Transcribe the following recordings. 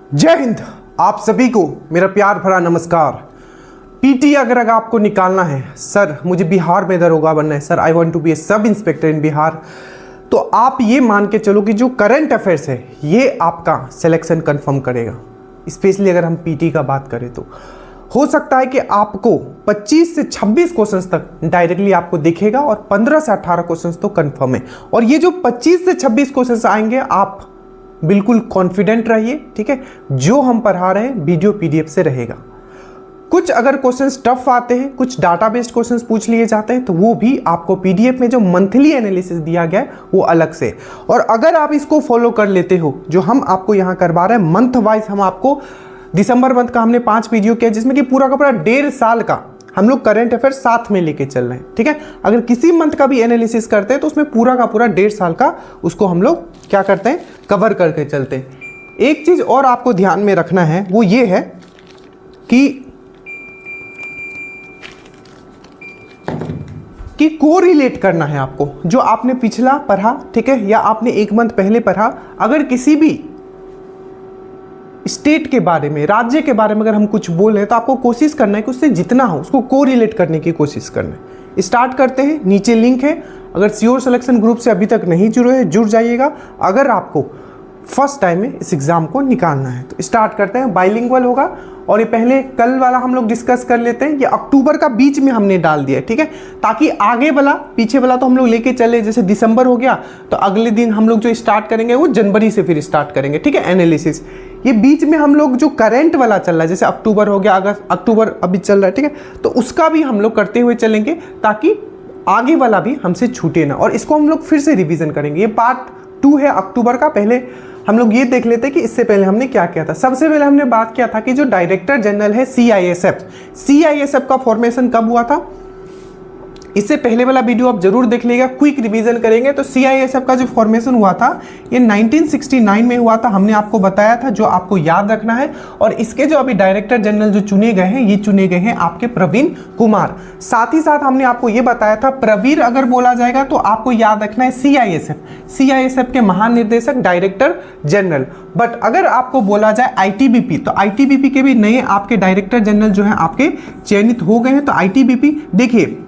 जय हिंद। आप सभी को मेरा प्यार भरा नमस्कार। पीटी अगर आपको निकालना है, सर मुझे बिहार में दरोगा बनना है, sir I want to be a sub inspector इन बिहार, तो आप ये मान के चलो कि जो करंट अफेयर्स है ये आपका सिलेक्शन कंफर्म करेगा। स्पेशली अगर हम पीटी का बात करें तो हो सकता है कि आपको 25 से 26 क्वेश्चंस तक डायरेक्टली आपको दिखेगा और 15 से 18 क्वेश्चंस तो कंफर्म है। और ये जो 25 से 26 क्वेश्चंस आएंगे आप बिल्कुल कॉन्फिडेंट रहिए, ठीक है। जो हम पढ़ा रहे हैं वीडियो पीडीएफ से रहेगा। कुछ अगर क्वेश्चंस टफ आते हैं, कुछ डाटा बेस्ड क्वेश्चंस पूछ लिए जाते हैं, तो वो भी आपको पीडीएफ में जो मंथली एनालिसिस दिया गया है वो अलग से। और अगर आप इसको फॉलो कर लेते हो जो हम आपको यहाँ करवा रहे हैं मंथ वाइज, हम आपको दिसंबर मंथ का हमने 5 वीडियो किया जिसमें कि पूरा का पूरा 1.5 साल का हम लोग करंट अफेयर साथ में लेके चल रहे हैं, ठीक है। अगर किसी मंथ का भी एनालिसिस करते हैं तो उसमें पूरा का पूरा 1.5 साल का उसको हम लोग क्या करते हैं, कवर करके चलते हैं। एक चीज और आपको ध्यान में रखना है वो ये है कि कोरिलेट करना है आपको जो आपने पिछला पढ़ा, ठीक है, या आपने एक मंथ पहले पढ़ा। अगर किसी भी स्टेट के बारे में, राज्य के बारे में अगर हम कुछ बोल रहे हैं तो आपको कोशिश करना है कि उससे जितना हो उसको कोरिलेट करने की कोशिश करना है। स्टार्ट करते हैं, नीचे लिंक है। अगर श्योर सिलेक्शन ग्रुप से अभी तक नहीं जुड़े हैं जुड़ जाइएगा अगर आपको फर्स्ट टाइम में इस एग्जाम को निकालना है। तो स्टार्ट करते हैं। बाइलिंगुअल होगा और ये पहले कल वाला हम लोग डिस्कस कर लेते हैं। ये अक्टूबर का बीच में हमने डाल दिया है, ठीक है, ताकि आगे वाला पीछे वाला तो हम लोग लेके चले। जैसे दिसंबर हो गया तो अगले दिन हम लोग जो स्टार्ट करेंगे वो जनवरी से फिर स्टार्ट करेंगे, ठीक है, एनालिसिस। ये बीच में हम लोग जो करंट वाला चल रहा है, जैसे अक्टूबर हो गया, अगस्त, अक्टूबर अभी चल रहा है, ठीक है, तो उसका भी हम लोग करते हुए चलेंगे ताकि आगे वाला भी हमसे छूटे ना। और इसको हम लोग फिर से रिवीजन करेंगे। ये पार्ट 2 है अक्टूबर का। पहले हम लोग ये देख लेते हैं कि इससे पहले हमने क्या किया था। सबसे पहले हमने बात किया था कि जो डायरेक्टर जनरल है सीआईएसएफ का फॉर्मेशन कब हुआ था। इससे पहले वाला वीडियो आप जरूर देख लीजिएगा, क्विक रिवीजन करेंगे। तो सीआईएसएफ का जो फॉर्मेशन हुआ था ये 1969 में हुआ था, हमने आपको बताया था, जो आपको याद रखना है। और इसके जो अभी डायरेक्टर जनरल जो चुने गए हैं ये चुने गए हैं आपके प्रवीण कुमार। साथ ही साथ हमने आपको ये बताया था प्रवीर अगर बोला जाएगा तो आपको याद रखना है सीआईएसएफ के महानिदेशक डायरेक्टर जनरल। बट अगर आपको बोला जाए आईटीबीपी तो आईटीबीपी के भी नए आपके डायरेक्टर जनरल जो है आपके चयनित हो गए हैं। तो आईटीबीपी देखिए,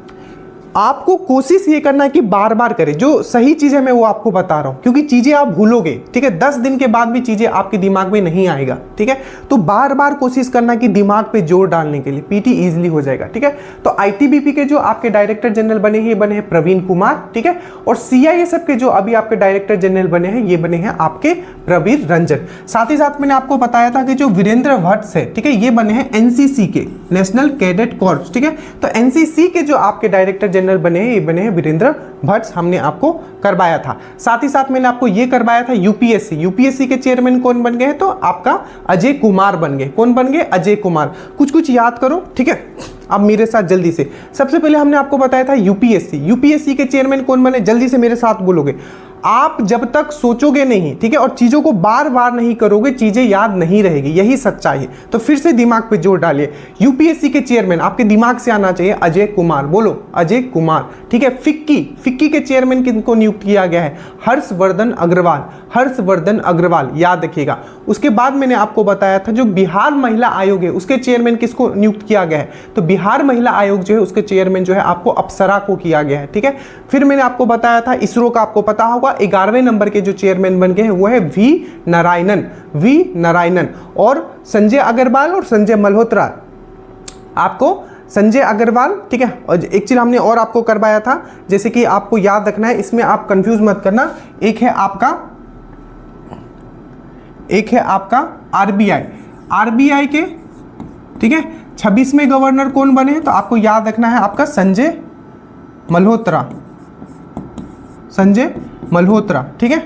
आपको कोशिश ये करना है कि बार बार करें। जो सही चीज है मैं वो आपको बता रहा हूं क्योंकि चीजें आप भूलोगे, ठीक है, 10 दिन के बाद भी चीजें आपके दिमाग में नहीं आएगा, ठीक है। तो बार बार कोशिश करना है कि दिमाग पे जोर डालने के लिए पीटी इजीली हो जाएगा, ठीक है। तो आईटीबीपी के जो आपके डायरेक्टर जनरल बने हैं ये बने हैं प्रवीण कुमार, ठीक है। और सीआईएसएफ के जो अभी आपके डायरेक्टर जनरल बने हैं ये बने हैं आपके प्रवीर रंजन। साथ ही साथ मैंने आपको बताया था कि जो वीरेंद्र भट्ट है, ठीक है, ये बने हैं एनसीसी के, नेशनल कैडेट कॉर्प्स, ठीक है। तो एनसीसी के जो आपके डायरेक्टर जनरल बने हैं ये बने हैं वीरेंद्र भट्ट, हमने आपको करवाया था। साथ ही साथ मैंने आपको ये करवाया था यूपीएससी के चेयरमैन कौन बन गए, तो आपका अजय कुमार बन गए। कौन बन गए? अजय कुमार। कुछ याद करो, ठीक है। अब मेरे साथ जल्दी से, सबसे पहले हमने आपको बताया था यूपीएससी के चेयरमैन कौन बने, जल्दी से मेरे साथ बोलोगे। आप जब तक सोचोगे नहीं, ठीक है, और चीजों को बार बार नहीं करोगे चीजें याद नहीं रहेगी, यही सच्चाई है। तो फिर से दिमाग पे जोर डालिए। यूपीएससी के चेयरमैन आपके दिमाग से आना चाहिए अजय कुमार, बोलो अजय कुमार, ठीक है। फिक्की के चेयरमैन किनको नियुक्त किया गया है? हर्षवर्धन अग्रवाल, याद रखिएगा। उसके बाद मैंने आपको बताया था जो बिहार महिला आयोग है उसके चेयरमैन किसको नियुक्त किया गया है? तो बिहार महिला आयोग जो है उसके चेयरमैन जो है आपको अप्सरा को किया गया है, ठीक है। फिर मैंने आपको बताया था इसरो का, आपको पता होगा 11वें नंबर के जो चेयरमैन बन गए हैं वो है वी नारायणन और संजय अग्रवाल और संजय मल्होत्रा। आपको संजय अग्रवाल, ठीक है। और एक चीज हमने और आपको करवाया था, जैसे कि आपको याद रखना है, इसमें आप कंफ्यूज मत करना। एक है आपका आरबीआई के, ठीक है, 26वें गवर्नर कौन बने हैं? तो आपको याद रखना है आपका संजय मल्होत्रा, ठीक है।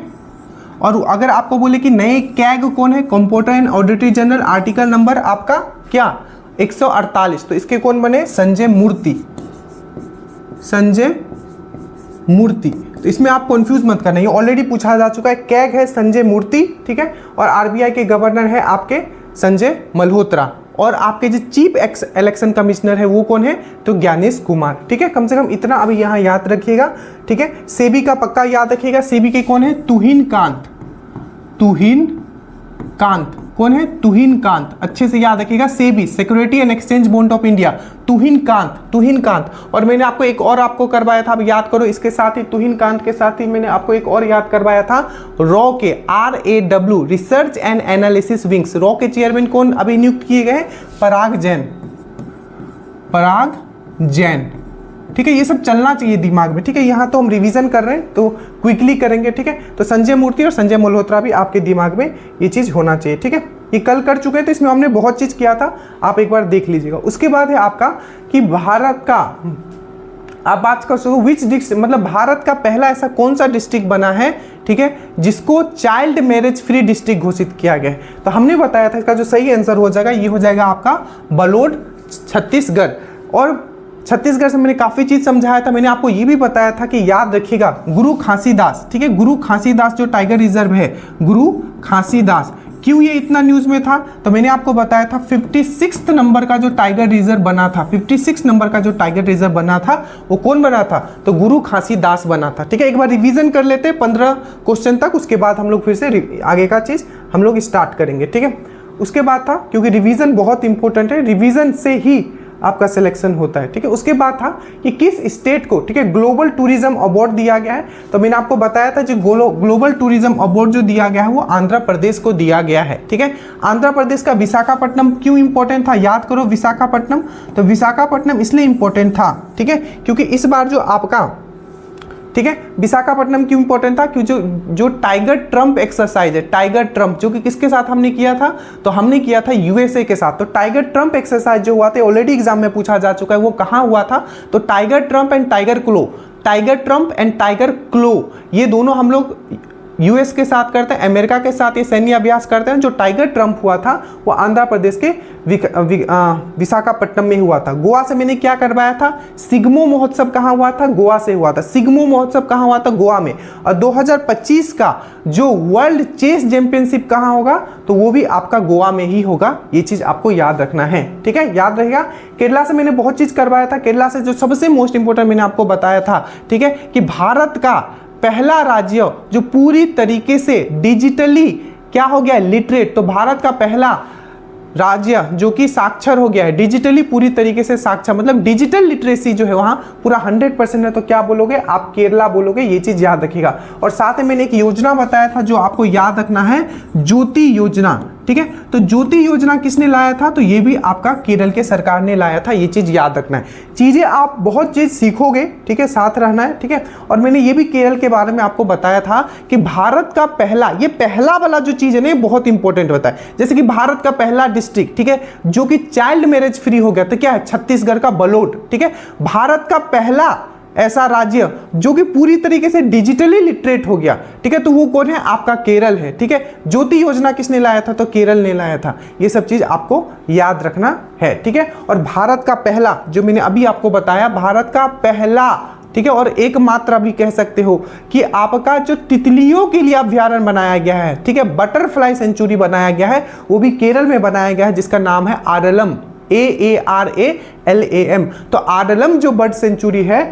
और अगर आपको बोले कि नए कैग कौन है, comptroller and auditor general, article number आपका क्या 148, तो इसके कौन बने? संजय मूर्ति। तो इसमें आप कंफ्यूज मत करना, ये ऑलरेडी पूछा जा चुका है। कैग है संजय मूर्ति, ठीक है, और आरबीआई के गवर्नर है आपके संजय मल्होत्रा। और आपके जो चीफ इलेक्शन कमिश्नर है वो कौन है? तो ज्ञानेश कुमार, ठीक है। कम से कम इतना अभी यहाँ याद रखिएगा, ठीक है। सेबी का पक्का याद रखिएगा, सेबी के कौन है? तुहिन कांत, कौन है? तुहिन कांत, अच्छे से याद रखिएगा। SEBI, security and exchange board of India, Tuhin Kant. और मैंने आपको एक और आपको करवाया था, अब याद करो, इसके साथ ही तुहिन कांत के साथ ही मैंने आपको एक और याद करवाया था, रॉ के RAW, research and analysis wings, raw के चेयरमैन कौन अभी नियुक्त किए गए? पराग जैन। ठीक है, ये सब चलना चाहिए दिमाग में। ठीक है, यहाँ तो हम रिवीजन कर रहे हैं तो क्विकली करेंगे। ठीक है, तो संजय मूर्ति और संजय मल्होत्रा भी आपके दिमाग में ये चीज होना चाहिए। ठीक है, ये कल कर चुके हैं तो इसमें हमने बहुत चीज किया था, आप एक बार देख लीजिएगा। उसके बाद है आपका कि भारत का, आप बात कर सकते हो विच डिस्ट्रिक्ट, मतलब भारत का पहला ऐसा कौन सा डिस्ट्रिक्ट बना है, ठीक है, जिसको चाइल्ड मैरिज फ्री डिस्ट्रिक्ट घोषित किया गया है। तो हमने बताया था इसका जो सही आंसर हो जाएगा ये हो जाएगा आपका बलोड, छत्तीसगढ़। और छत्तीसगढ़ से मैंने काफी चीज समझाया था। मैंने आपको ये भी बताया था कि याद रखिएगा गुरु खासीदास, ठीक है, गुरु खासीदास जो टाइगर रिजर्व है, गुरु खासीदास, क्यों ये इतना न्यूज में था? तो मैंने आपको बताया था 56 नंबर का जो टाइगर रिजर्व बना था, 56 नंबर का जो टाइगर रिजर्व बना था वो कौन बना था? तो गुरु खासीदास बना था। ठीक है, एक बार रिवीजन कर लेते हैं 15 क्वेश्चन तक, उसके बाद हम लोग फिर से आगे का चीज हम लोग स्टार्ट करेंगे। ठीक है, उसके बाद था, क्योंकि रिवीजन बहुत इंपॉर्टेंट है, रिवीजन से ही आपका सिलेक्शन होता है। ठीक है, उसके बाद था कि किस स्टेट को, ठीक है, ग्लोबल टूरिज्म अवार्ड दिया गया है। तो मैंने आपको बताया था जो ग्लोबल टूरिज्म अवार्ड जो दिया गया है वो आंध्र प्रदेश को दिया गया है। ठीक है, आंध्र प्रदेश का विशाखापट्टनम क्यों इंपॉर्टेंट था? याद करो विशाखापट्टनम। तो विशाखापट्टनम इसलिए इंपॉर्टेंट था, ठीक है, क्योंकि इस बार जो आपका, ठीक है, विशाखापट्टनम क्यों इंपॉर्टेंट था? क्योंकि जो टाइगर ट्रम्प एक्सरसाइज है, टाइगर ट्रम्प, जो कि किसके साथ हमने किया था? तो हमने किया था USA के साथ। तो टाइगर ट्रम्प एक्सरसाइज जो हुआ था ऑलरेडी एग्जाम में पूछा जा चुका है, वो कहाँ हुआ था? तो Tiger Triumph and Tiger Claw, Tiger Triumph and Tiger Claw, ये दोनों हम लोग US के साथ करते हैं, अमेरिका के साथ ये सैन्य अभ्यास करते हैं। जो टाइगर ट्रम्प हुआ था वो आंध्र प्रदेश के विशाखापट्टनम में हुआ था। गोवा से मैंने क्या करवाया था? सिग्मो महोत्सव कहाँ हुआ था? गोवा से हुआ था। सिग्मो महोत्सव कहाँ हुआ था? गोवा में। और 2025 का जो वर्ल्ड चेस चैंपियनशिप कहाँ होगा? तो वो भी आपका गोवा में ही होगा। ये चीज आपको याद रखना है। ठीक है, याद रहेगा। केरला से मैंने बहुत चीज करवाया था। केरला से जो सबसे मोस्ट इंपोर्टेंट मैंने आपको बताया था, ठीक है, कि भारत का पहला राज्य जो पूरी तरीके से डिजिटली क्या हो गया? लिटरेट। तो भारत का पहला राज्य जो कि साक्षर हो गया है, डिजिटली पूरी तरीके से साक्षर, मतलब डिजिटल लिटरेसी जो है वहां पूरा 100% है। तो क्या बोलोगे आप? केरला बोलोगे। ये चीज याद रखिएगा। और साथ में मैंने एक योजना बताया था जो आपको याद रखना है, ज्योति योजना। ठीक है, तो ज्योति योजना किसने लाया था? तो ये भी आपका केरल के सरकार ने लाया था। ये चीज याद रखना है। चीजें आप बहुत चीज सीखोगे, ठीक है, साथ रहना है। ठीक है, और मैंने ये भी केरल के बारे में आपको बताया था कि भारत का पहला, ये पहला वाला जो चीज है ना, बहुत इंपॉर्टेंट होता है। जैसे कि भारत का पहला डिस्ट्रिक्ट, ठीक है, जो कि चाइल्ड मैरिज फ्री हो गया, तो क्या है? छत्तीसगढ़ का बलोड। ठीक है, भारत का पहला ऐसा राज्य जो कि पूरी तरीके से डिजिटली लिटरेट हो गया, ठीक है, तो वो कौन है? आपका केरल है। ठीक है, ज्योति योजना किसने लाया था? तो केरल ने लाया था। ये सब चीज आपको याद रखना है। ठीक है, और भारत का पहला जो मैंने अभी आपको बताया, भारत का पहला, ठीक है, और एकमात्र भी कह सकते हो कि आपका जो तितलियों के लिए अभ्यारण्य बनाया गया है, ठीक है, बटरफ्लाई सेंचुरी बनाया गया है, वो भी केरल में बनाया गया है, जिसका नाम है आडलम, AARALAM। तो आडलम जो बर्ड सेंचुरी है,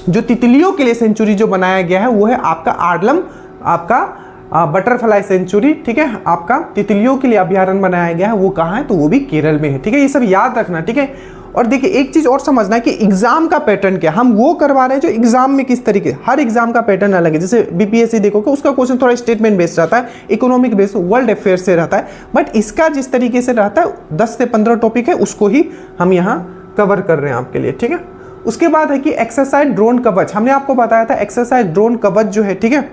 जो तितलियों के लिए सेंचुरी जो बनाया गया है, वो है आपका आडलम, आपका बटरफ्लाई सेंचुरी। ठीक है, आपका तितलियों के लिए अभ्यारण्य बनाया गया है, वो कहाँ है? तो वो भी केरल में है। ठीक है, ये सब याद रखना। ठीक है, और देखिए एक चीज और समझना है कि एग्जाम का पैटर्न क्या, हम वो करवा रहे हैं जो एग्जाम में किस तरीके, हर एग्जाम का पैटर्न अलग है। जैसे BPSC देखोगे उसका क्वेश्चन थोड़ा स्टेटमेंट बेस्ड रहता है, इकोनॉमिक बेस्ड, वर्ल्ड अफेयर से रहता है, बट इसका जिस तरीके से रहता है 10 से 15 टॉपिक है, उसको ही हम यहाँ कवर कर रहे हैं आपके लिए। ठीक है, उसके बाद है कि एक्सरसाइज ड्रोन कवच, हमने आपको बताया था एक्सरसाइज ड्रोन कवच जो है, ठीक है,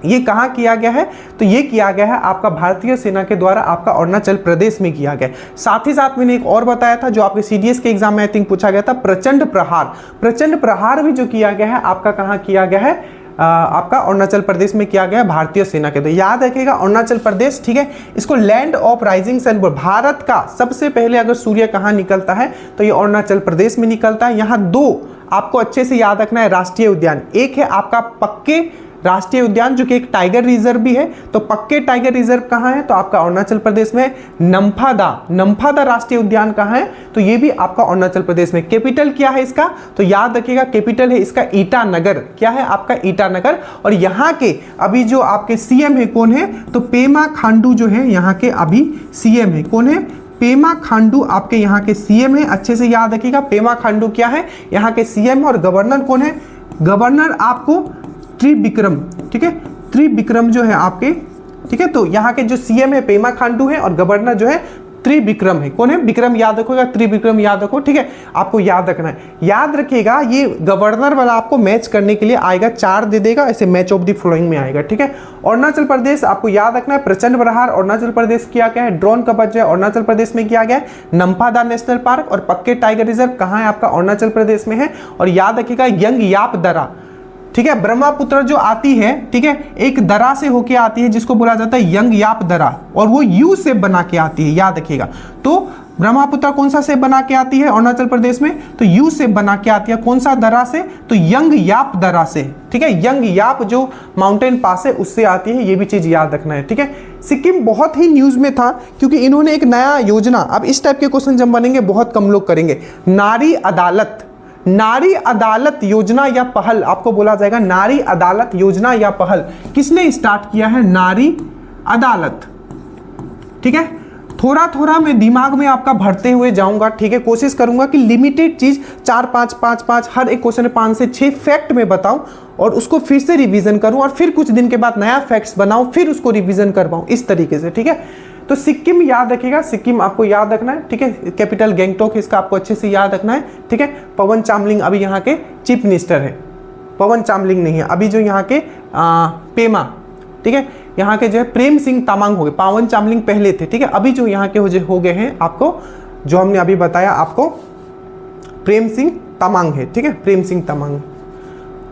ये कहाँ किया गया है? तो ये किया गया है आपका भारतीय सेना के द्वारा आपका अरुणाचल प्रदेश में किया गया। साथ ही साथ मैंने एक और बताया था जो आपके CDS के एग्जाम में आई थिंक पूछा गया था, प्रचंड प्रहार। प्रचंड प्रहार भी जो किया गया है आपका कहाँ किया गया है? आपका अरुणाचल प्रदेश में किया गया भारतीय सेना के। तो याद रखिएगा अरुणाचल प्रदेश, ठीक है, इसको land of rising sun, Bharat का सबसे पहले अगर सूर्य कहाँ निकलता है तो ये अरुणाचल प्रदेश में निकलता है। यहाँ दो आपको अच्छे से याद रखना है राष्ट्रीय उद्यान, एक है आपका पक्के राष्ट्रीय उद्यान जो कि एक टाइगर रिजर्व भी है। तो पक्के टाइगर रिजर्व कहाँ है? तो आपका अरुणाचल प्रदेश में। नम्फादा राष्ट्रीय उद्यान कहाँ है? तो ये भी आपका अरुणाचल प्रदेश में। कैपिटल क्या है इसका? तो याद रखिएगा कैपिटल है इसका ईटानगर। क्या है आपका? ईटानगर। और यहाँ के अभी जो आपके सीएम है कौन है? तो पेमा खांडू जो है यहाँ के अभी सीएम है। कौन है? पेमा खांडू आपके यहाँ के सीएम है। अच्छे से याद रखिएगा पेमा खांडू क्या है? यहाँ के सीएम। और गवर्नर कौन है? गवर्नर आपको त्रिविक्रम, ठीक है, त्रिविक्रम जो है आपके, ठीक है। तो यहाँ के जो सीएम है पेमा खांडू है और गवर्नर जो है त्रिविक्रम है। कौन है? विक्रम याद रखोगा, त्रिविक्रम याद रखो, ठीक है, आपको याद रखना है। याद रखिएगा ये गवर्नर वाला आपको मैच करने के लिए आएगा, 4 दे देगा, ऐसे मैच ऑफ द फॉलोइंग में आएगा, ठीक है। अरुणाचल प्रदेश आपको याद रखना है, प्रचंड प्रहार अरुणाचल प्रदेश किया गया है। ड्रोन कवच जो है अरुणाचल प्रदेश में किया गया है। नम्फादा नेशनल पार्क और पक्के टाइगर रिजर्व कहाँ है? आपका अरुणाचल प्रदेश में है। और याद रखिएगा यंग याप दरा, ठीक है, ब्रह्मपुत्र जो आती है, ठीक है, एक दरा से होके आती है जिसको बोला जाता है यंग याप दरा, और वो यू से बना के आती है, याद रखिएगा। तो ब्रह्मपुत्र कौन सा से बना के आती है अरुणाचल प्रदेश में? तो यू से बना के आती है। कौन सा दरा से? तो यंग याप दरा से, ठीक है। यंग याप जो माउंटेन पास है उससे आती है, ये भी चीज याद रखना है, ठीक है। सिक्किम बहुत ही न्यूज में था क्योंकि इन्होंने एक नया योजना, अब इस टाइप के क्वेश्चन जब बनेंगे बहुत कम लोग करेंगे। नारी अदालत योजना या पहल, आपको बोला जाएगा नारी अदालत योजना या पहल किसने स्टार्ट किया है? नारी अदालत, ठीक है। थोड़ा मैं दिमाग में आपका भरते हुए जाऊंगा, ठीक है। कोशिश करूंगा कि लिमिटेड चीज 4-5 हर एक क्वेश्चन में 5 से 6 फैक्ट में बताऊं और उसको फिर से रिवीजन करूं और फिर कुछ दिन के बाद नया फैक्ट्स बनाऊं, फिर उसको रिवीजन करवाऊं, इस तरीके से, ठीक है। तो सिक्किम याद रखिएगा, सिक्किम आपको याद रखना है, ठीक है। कैपिटल गैंगटॉक इसका आपको अच्छे से याद रखना है, ठीक है। पवन चामलिंग अभी यहाँ के चीफ मिनिस्टर है, पवन चामलिंग नहीं है अभी, जो यहाँ के पेमा, ठीक है, यहाँ के जो है प्रेम सिंह तामांग हो गए, पवन चामलिंग पहले थे, ठीक है। अभी जो यहाँ के हो गए हैं आपको, जो हमने अभी बताया आपको, प्रेम सिंह तामांग है, ठीक है, प्रेम सिंह तामांग।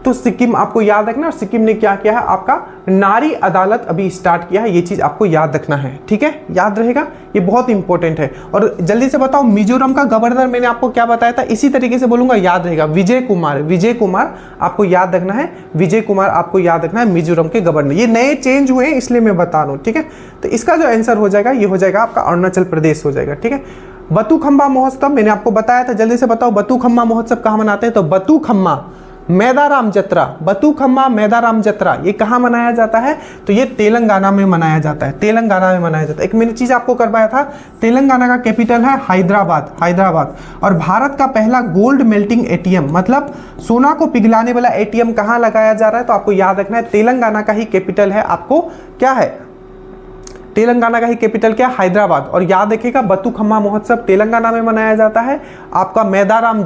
तो सिक्किम आपको याद रखना, और सिक्किम ने क्या किया है? आपका नारी अदालत अभी स्टार्ट किया है, ये चीज आपको याद रखना है, ठीक है, याद रहेगा, ये बहुत इंपॉर्टेंट है। और जल्दी से बताओ मिजोरम का गवर्नर मैंने आपको क्या बताया था? इसी तरीके से बोलूंगा, याद रहेगा, विजय कुमार आपको याद रखना है, विजय कुमार आपको याद रखना है मिजोरम के गवर्नर। ये नए चेंज हुए हैं इसलिए मैं बता रहा हूँ, ठीक है। तो इसका जो आंसर हो जाएगा ये हो जाएगा आपका अरुणाचल प्रदेश हो जाएगा, ठीक है। बतुखम्बा महोत्सव मैंने आपको बताया था, जल्दी से बताओ बतुखम्बा महोत्सव कहाँ मनाते हैं? तो बतुखम्बा मैदाराम जत्रा ये कहाँ मनाया जाता है? तो ये तेलंगाना में मनाया जाता है, एक मैंने चीज आपको करवाया था, तेलंगाना का कैपिटल है हैदराबाद। और भारत का पहला गोल्ड मेल्टिंग एटीएम, मतलब सोना को पिघलाने वाला एटीएम कहाँ लगाया जा रहा है? तो आपको याद रखना है तेलंगाना का ही कैपिटल है, आपको क्या है? तेलंगाना का ही कैपिटल क्या? हैदराबाद। और याद रखिएगा बतुखम्बा महोत्सव तेलंगाना में मनाया जाता है। आपका मैदाराम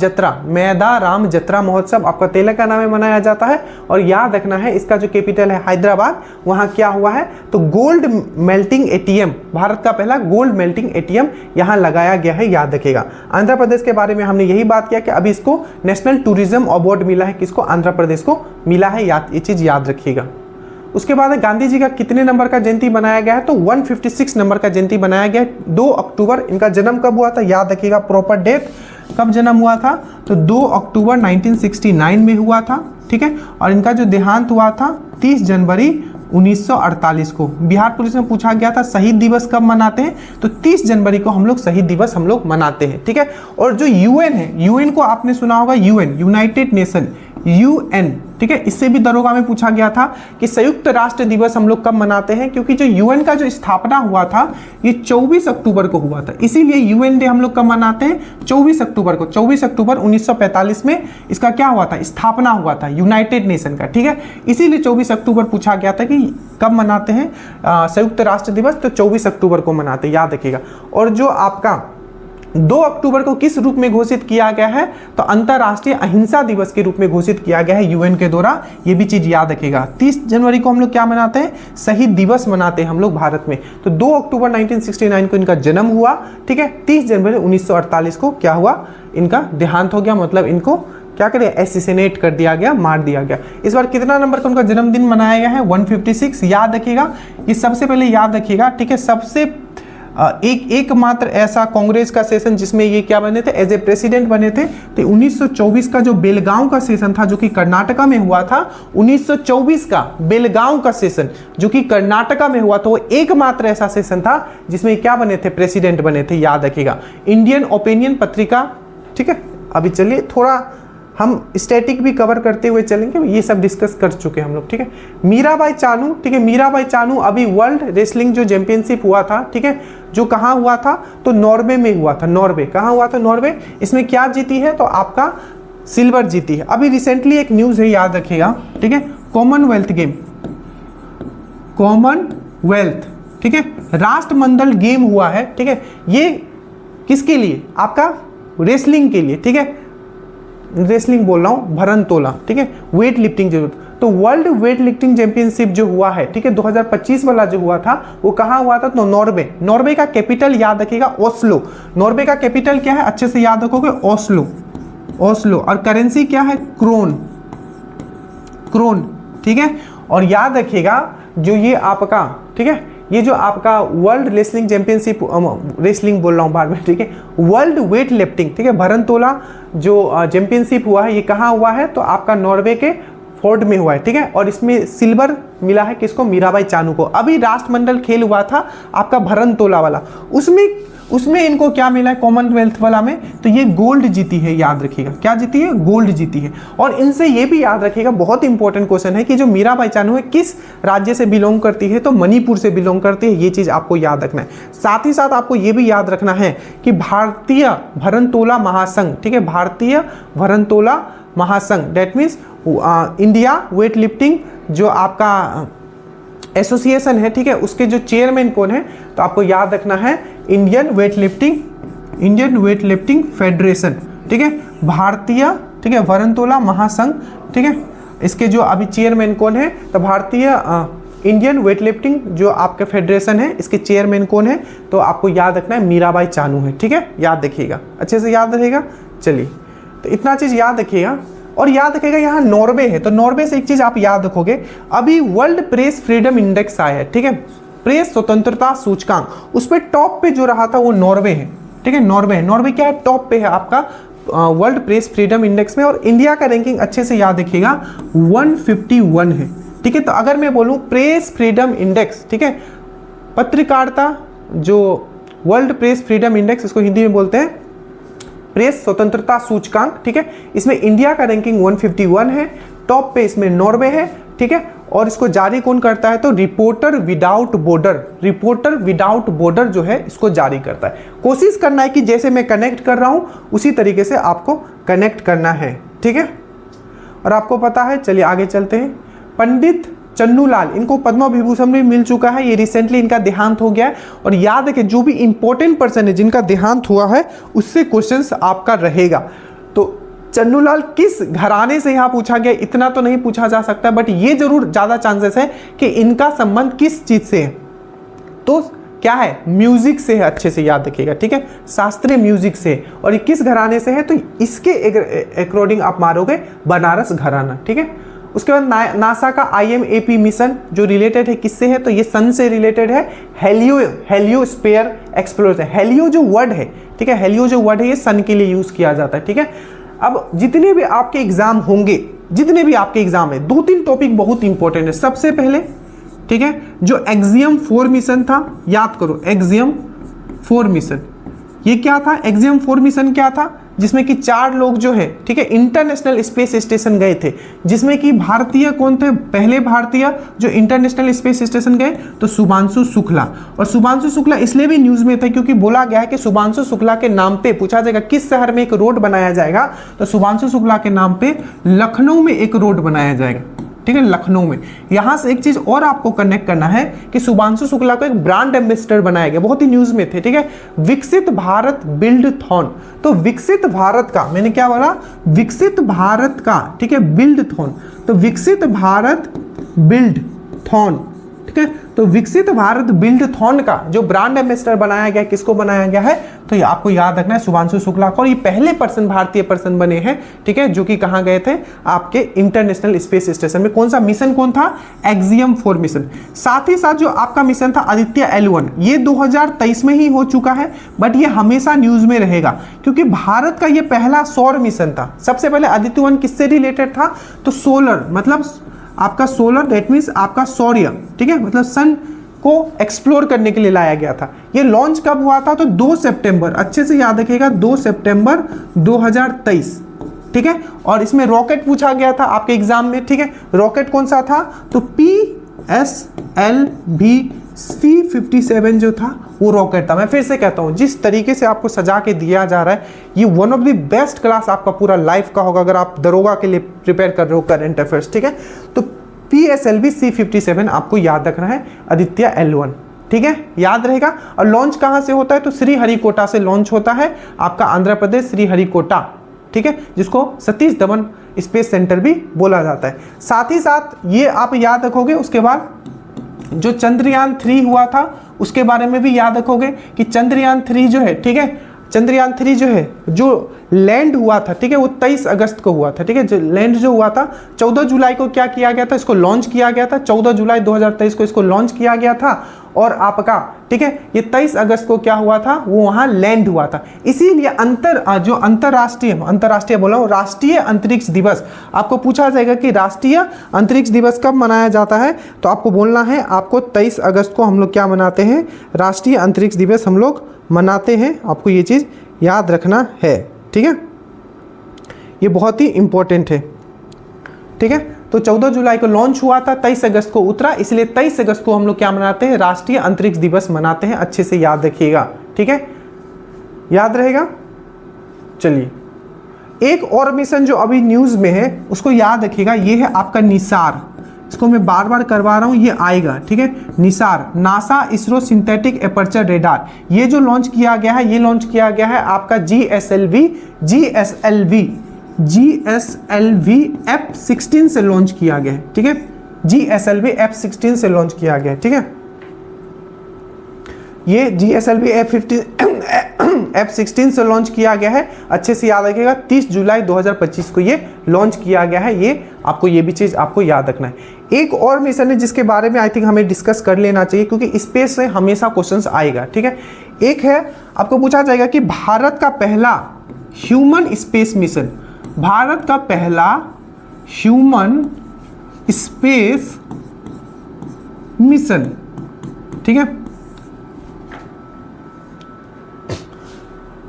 जत्रा महोत्सव आपका तेलंगाना में मनाया जाता है। और याद रखना है इसका जो कैपिटल है हैदराबाद, वहां क्या हुआ है? तो गोल्ड मेल्टिंग एटीएम, भारत का पहला गोल्ड मेल्टिंग एटीएम यहां लगाया गया है, याद रखिएगा। आंध्र प्रदेश के बारे में हमने यही बात किया कि अभी इसको नेशनल टूरिज्म अवार्ड मिला है, किसको? आंध्र प्रदेश को मिला है, ये चीज याद रखिएगा। उसके बाद गांधी जी का कितने नंबर का जयंती बनाया गया है? तो 156 नंबर का जयंती बनाया गया है। 2 अक्टूबर इनका जन्म कब हुआ था? याद रखिएगा प्रॉपर डेट, कब जन्म हुआ था? तो 2 अक्टूबर 1969 में हुआ था, ठीक है। और इनका जो देहांत हुआ था 30 जनवरी 1948 को। बिहार पुलिस में पूछा गया था शहीद दिवस कब मनाते हैं? तो 30 जनवरी को हम लोग शहीद दिवस हम लोग मनाते हैं, ठीक है। और जो यूएन है, यूएन को आपने सुना होगा, यूएन यूनाइटेड नेशन, यूएन, ठीक है। इससे भी दरोगा में पूछा गया था कि संयुक्त राष्ट्र दिवस हम लोग कब मनाते हैं, क्योंकि जो यूएन का जो स्थापना हुआ था ये 24 अक्टूबर को हुआ था, इसीलिए यूएन डे हम लोग कब मनाते हैं? 24 अक्टूबर को। 24 अक्टूबर 1945 में इसका क्या हुआ था? स्थापना हुआ था यूनाइटेड नेशन का, ठीक है। इसीलिए 24 अक्टूबर पूछा गया था कि कब मनाते हैं संयुक्त राष्ट्र दिवस? तो 24 अक्टूबर को मनाते हैं, याद रखिएगा। और जो आपका 2 अक्टूबर को किस रूप में घोषित किया गया है? तो अंतरराष्ट्रीय अहिंसा दिवस के रूप में घोषित किया गया है यूएन के द्वारा, ये भी चीज याद रखेगा। 30 जनवरी को हम लोग क्या मनाते हैं? शहीद दिवस मनाते हैं हम लोग भारत में। तो 2 अक्टूबर 1969 को इनका जन्म हुआ, ठीक है। 30 जनवरी 1948 को क्या हुआ? इनका देहांत हो गया, मतलब इनको क्या करे? एसिसिनेट कर दिया गया, मार दिया गया। इस बार कितना नंबर का उनका जन्मदिन मनाया गया है? 156, याद रखिएगा। ये सबसे पहले याद रखिएगा, ठीक है। सबसे एकमात्र ऐसा कांग्रेस का सेशन जिसमें ये क्या बने थे, एज ए प्रेसिडेंट बने थे। तो 1924 का जो बेलगांव का सेशन था जो कि कर्नाटका में हुआ था, 1924 का बेलगांव का सेशन जो कि कर्नाटका में हुआ था, वो एकमात्र ऐसा सेशन था जिसमें क्या बने थे, प्रेसिडेंट बने थे, याद रखिएगा। इंडियन ओपिनियन पत्रिका, ठीक है। अभी चलिए थोड़ा हम स्टैटिक भी कवर करते हुए चलेंगे, ये सब डिस्कस कर चुके हैं हम लोग, ठीक है। मीराबाई चानू, ठीक है, मीराबाई चानू अभी वर्ल्ड रेसलिंग जो चैंपियनशिप हुआ था, ठीक है, जो कहाँ हुआ था, तो नॉर्वे में हुआ था। नॉर्वे कहाँ हुआ था, नॉर्वे। इसमें क्या जीती है, तो आपका सिल्वर जीती है। अभी रिसेंटली एक न्यूज है, याद रखिएगा, ठीक है, कॉमनवेल्थ गेम, कॉमनवेल्थ, ठीक है, राष्ट्रमंडल गेम हुआ है, ठीक है। ये किसके लिए, आपका रेसलिंग के लिए, ठीक है, रेसलिंग बोल रहा हूं, भरनतोला, ठीक है, वेट लिफ्टिंग जो, तो वर्ल्ड वेट लिफ्टिंग चैंपियनशिप जो हुआ है, ठीक है, 2025 वाला जो हुआ था वो कहाँ हुआ था, तो नॉर्वे। नॉर्वे का कैपिटल याद रखिएगा, ओस्लो। नॉर्वे का कैपिटल क्या है, अच्छे से याद रखोगे, ओस्लो, ओस्लो। और करेंसी क्या है, क्रोन, क्रोन, ठीक है। और याद रखिएगा जो ये आपका, ठीक है, ये जो आपका वर्ल्ड रेसलिंग चैंपियनशिप, रेसलिंग बोल रहा हूँ बार बार, ठीक है, वर्ल्ड वेट लिफ्टिंग, ठीक है, भरनतोला जो चैंपियनशिप हुआ है, ये कहाँ हुआ है, तो आपका नॉर्वे के फोर्ड में हुआ है, ठीक है। और इसमें सिल्वर मिला है किसको, मीराबाई चानू को। अभी राष्ट्रमंडल खेल हुआ था आपका भरनतोला वाला, उसमें इनको क्या मिला है, कॉमनवेल्थ वाला में, तो ये गोल्ड जीती है, याद रखिएगा, क्या जीती है, गोल्ड जीती है। और इनसे ये भी याद रखिएगा, बहुत इंपॉर्टेंट क्वेश्चन है कि जो मीराबाई चानू है किस राज्य से बिलोंग करती है, तो मणिपुर से बिलोंग करती है, ये चीज आपको याद रखना है। साथ ही साथ आपको ये भी याद रखना है कि भारतीय भरनतोला महासंघ, ठीक है, भारतीय भरनतोला महासंघ, that means India weight lifting जो आपका एसोसिएशन है, ठीक है, उसके जो चेयरमैन कौन है, तो आपको याद रखना है इंडियन वेट लिफ्टिंग फेडरेशन, ठीक है, भारतीय, ठीक है, भरनतोला महासंघ, ठीक है, इसके जो अभी चेयरमैन कौन है, तो भारतीय इंडियन वेट लिफ्टिंग जो आपका फेडरेशन है, इसके चेयरमैन कौन है, तो आपको याद रखना है मीराबाई चानू है, ठीक है, याद रखिएगा, अच्छे से याद रहेगा। चलिए, तो इतना चीज याद रखिएगा। और याद रखिएगा यहाँ नॉर्वे है, तो नॉर्वे से एक चीज आप याद रखोगे, अभी वर्ल्ड प्रेस फ्रीडम इंडेक्स आया है, ठीक है, प्रेस स्वतंत्रता सूचकांक, उस पर टॉप पे जो रहा था वो नॉर्वे है, ठीक है, नॉर्वे है। नॉर्वे क्या है, टॉप पे है आपका वर्ल्ड प्रेस फ्रीडम इंडेक्स में। और इंडिया का रैंकिंग अच्छे से याद रखिएगा 151 है, ठीक है। तो अगर मैं बोलूँ प्रेस फ्रीडम इंडेक्स, ठीक है, पत्रकारिता जो वर्ल्ड प्रेस फ्रीडम इंडेक्स, इसको हिंदी में बोलते हैं प्रेस स्वतंत्रता सूचकांक, ठीक है, इसमें इंडिया का रैंकिंग 151 है, टॉप पे इसमें नॉर्वे है, ठीक है। और इसको जारी कौन करता है, तो रिपोर्टर विदाउट बॉर्डर जो है इसको जारी करता है। कोशिश करना है कि जैसे मैं कनेक्ट कर रहा हूं उसी तरीके से आपको कनेक्ट करना है, ठीक है। और आपको पता है, चलिए आगे चलते हैं। पंडित चन्नूलाल, इनको पद्म विभूषण भी मिल चुका है, ये रिसेंटली इनका देहांत हो गया है। और याद रखें जो भी इंपॉर्टेंट पर्सन है जिनका देहांत हुआ है उससे क्वेश्चंस आपका रहेगा। तो चन्नूलाल किस घराने से यहाँ पूछा गया, इतना तो नहीं पूछा जा सकता, बट ये जरूर ज्यादा चांसेस है कि इनका संबंध किस चीज से है, तो क्या है, म्यूजिक से है, अच्छे से याद रखिएगा, ठीक है, शास्त्रीय म्यूजिक से। और ये किस घराने से है, तो इसके अकॉर्डिंग आप मारोगे बनारस घराना, ठीक है। उसके बाद नासा का IMAP मिशन जो रिलेटेड है किससे है, तो ये सन से रिलेटेड है, हेलियोस्फीयर एक्सप्लोरेशन। हेलियो जो वर्ड है, ठीक है, हेलियो जो वर्ड है ये सन के लिए यूज किया जाता है, ठीक है। अब जितने भी आपके एग्जाम होंगे, जितने भी आपके एग्जाम है, 2-3 टॉपिक बहुत इंपॉर्टेंट है। सबसे पहले, ठीक है, जो एक्सियम 4 मिशन था, याद करो एक्सियम 4 मिशन, ये क्या था, एक्सियम 4 मिशन क्या था, जिसमें कि 4 लोग जो है, ठीक है, इंटरनेशनल स्पेस स्टेशन गए थे, जिसमें कि भारतीय कौन थे, पहले भारतीय जो इंटरनेशनल स्पेस स्टेशन गए, तो शुभांशु शुक्ला। और शुभांशु शुक्ला इसलिए भी न्यूज में थे क्योंकि बोला गया है कि शुभांशु शुक्ला के नाम पे पूछा जाएगा किस शहर में एक रोड बनाया जाएगा, तो शुभांशु शुक्ला के नाम पे लखनऊ में एक रोड बनाया जाएगा, ठीक है, लखनऊ में। यहां से एक चीज और आपको कनेक्ट करना है कि शुभांशु शुक्ला को एक ब्रांड एम्बेसडर बनाया गया, बहुत ही न्यूज में थे, ठीक है, विकसित भारत बिल्ड थॉन। तो विकसित भारत का, मैंने क्या बोला, विकसित भारत का, ठीक है, बिल्ड थॉन, तो विकसित भारत बिल्ड थॉन, ठीक है, तो विकसित भारत बिल्डथॉन का जो ब्रांड एम्बेसडर बनाया गया, किसको बनाया गया है, तो ये आपको याद रखना है शुभांशु शुक्ला को। और ये पहले पर्सन, भारतीय पर्सन बने हैं, ठीक है, जो कि कहां गए थे, आपके इंटरनेशनल स्पेस स्टेशन में। कौन सा मिशन कौन था, एक्सियम 4 मिशन। साथ ही साथ जो आपका मिशन था आदित्य L1, ये 2023 में ही हो चुका है, बट ये हमेशा न्यूज में रहेगा क्योंकि भारत का ये पहला सौर मिशन था। सबसे पहले आदित्य 1 किससे रिलेटेड था, तो सोलर, मतलब आपका सोलर, दैट मीन्स आपका सौर्य, ठीक है, मतलब सन को एक्सप्लोर करने के लिए लाया गया था। ये लॉन्च कब हुआ था, तो 2 सितंबर, अच्छे से याद रखिएगा, 2 सितंबर 2023, ठीक है। और इसमें रॉकेट पूछा गया था आपके एग्जाम में, ठीक है। रॉकेट कौन सा था, तो PSLV C57 जो था वो रॉकेट था। मैं फिर से कहता हूं, जिस तरीके से आपको सजा के दिया जा रहा है, ये one of the best class आपका पूरा लाइफ का होगा अगर आप दरोगा के लिए प्रिपेयर कर रहे हो, करंट अफेयर्स, ठीक है। तो PSLV C57 आपको याद रखना है, आदित्य L1, ठीक है, याद रहेगा। और लॉन्च कहां से होता है, तो श्रीहरिकोटा से लॉन्च होता है, आपका आंध्र प्रदेश श्रीहरिकोटा, ठीक है, जिसको सतीश धवन स्पेस सेंटर भी बोला जाता है। साथ ही साथ ये आप याद रखोगे, उसके बाद जो चंद्रयान 3 हुआ था उसके बारे में भी याद रखोगे कि चंद्रयान 3 जो है, ठीक है, चंद्रयान 3 जो है, जो लैंड हुआ था, ठीक है, वो 23 अगस्त को हुआ था, ठीक है। जो लैंड जो हुआ था 14 जुलाई को क्या किया गया था, इसको लॉन्च किया गया था, 14 जुलाई 2023 को इसको लॉन्च किया गया था। और आपका, ठीक है, ये 23 अगस्त को क्या हुआ था, वो वहां लैंड हुआ था। इसीलिए जो अंतरराष्ट्रीय बोला हूं, राष्ट्रीय अंतरिक्ष दिवस, आपको पूछा जाएगा कि राष्ट्रीय अंतरिक्ष दिवस कब मनाया जाता है, तो आपको बोलना है, आपको 23 अगस्त को हम लोग क्या मनाते हैं, राष्ट्रीय अंतरिक्ष दिवस हम लोग मनाते हैं। आपको ये चीज याद रखना है, ठीक है, ये बहुत ही इंपॉर्टेंट है, ठीक है। तो 14 जुलाई को लॉन्च हुआ था, 23 अगस्त को उतरा, इसलिए 23 अगस्त को हम लोग क्या मनाते हैं, राष्ट्रीय अंतरिक्ष दिवस मनाते हैं। अच्छे से याद रखिएगा, ठीक है, याद रहेगा। चलिए, एक और मिशन जो अभी न्यूज में है उसको याद रखिएगा, ये है आपका निसार। इसको मैं बार बार करवा रहा हूं, ये आएगा, ठीक है। Nisar, NASA ISRO synthetic aperture radar, ये जो लॉन्च किया गया है, ये लॉन्च किया गया है आपका GSLV F16 से लॉन्च किया गया है, ठीक है। GSLV F16 से लॉन्च किया गया है, ठीक है। ये GSLV F16 से लॉन्च किया गया है, अच्छे से याद रखिएगा। 30 जुलाई 2025 को ये लॉन्च किया गया है, ये आपको, ये भी चीज आपको याद रखना है। एक और मिशन है जिसके बारे में आई थिंक हमें डिस्कस कर लेना चाहिए, क्योंकि स्पेस से हमेशा क्वेश्चंस आएगा, ठीक है। एक है, आपको पूछा जाएगा कि भारत का पहला ह्यूमन स्पेस मिशन, भारत का पहला ह्यूमन स्पेस मिशन, ठीक है।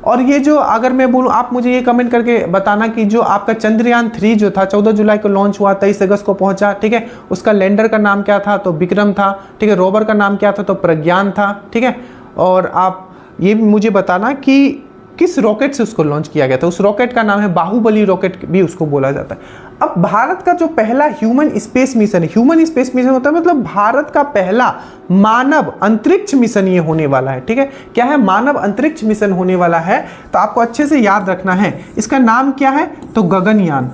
और ये जो, अगर मैं बोलूं, आप मुझे ये कमेंट करके बताना कि जो आपका चंद्रयान 3 जो था 14 जुलाई को लॉन्च हुआ, 23 अगस्त को पहुंचा, ठीक है, उसका लैंडर का नाम क्या था, तो विक्रम था, ठीक है। रोवर का नाम क्या था, तो प्रज्ञान था, ठीक है। और आप ये भी मुझे बताना कि किस रॉकेट से उसको लॉन्च किया गया था, उस रॉकेट का नाम है बाहुबली रॉकेट भी उसको बोला जाता है। अब भारत का जो पहला ह्यूमन स्पेस मिशन है, ह्यूमन स्पेस मिशन होता है मतलब भारत का पहला मानव अंतरिक्ष मिशन ये होने वाला है, ठीक है। क्या है, मानव अंतरिक्ष मिशन होने वाला है, तो आपको अच्छे से याद रखना है। इसका नाम क्या है, तो गगनयान,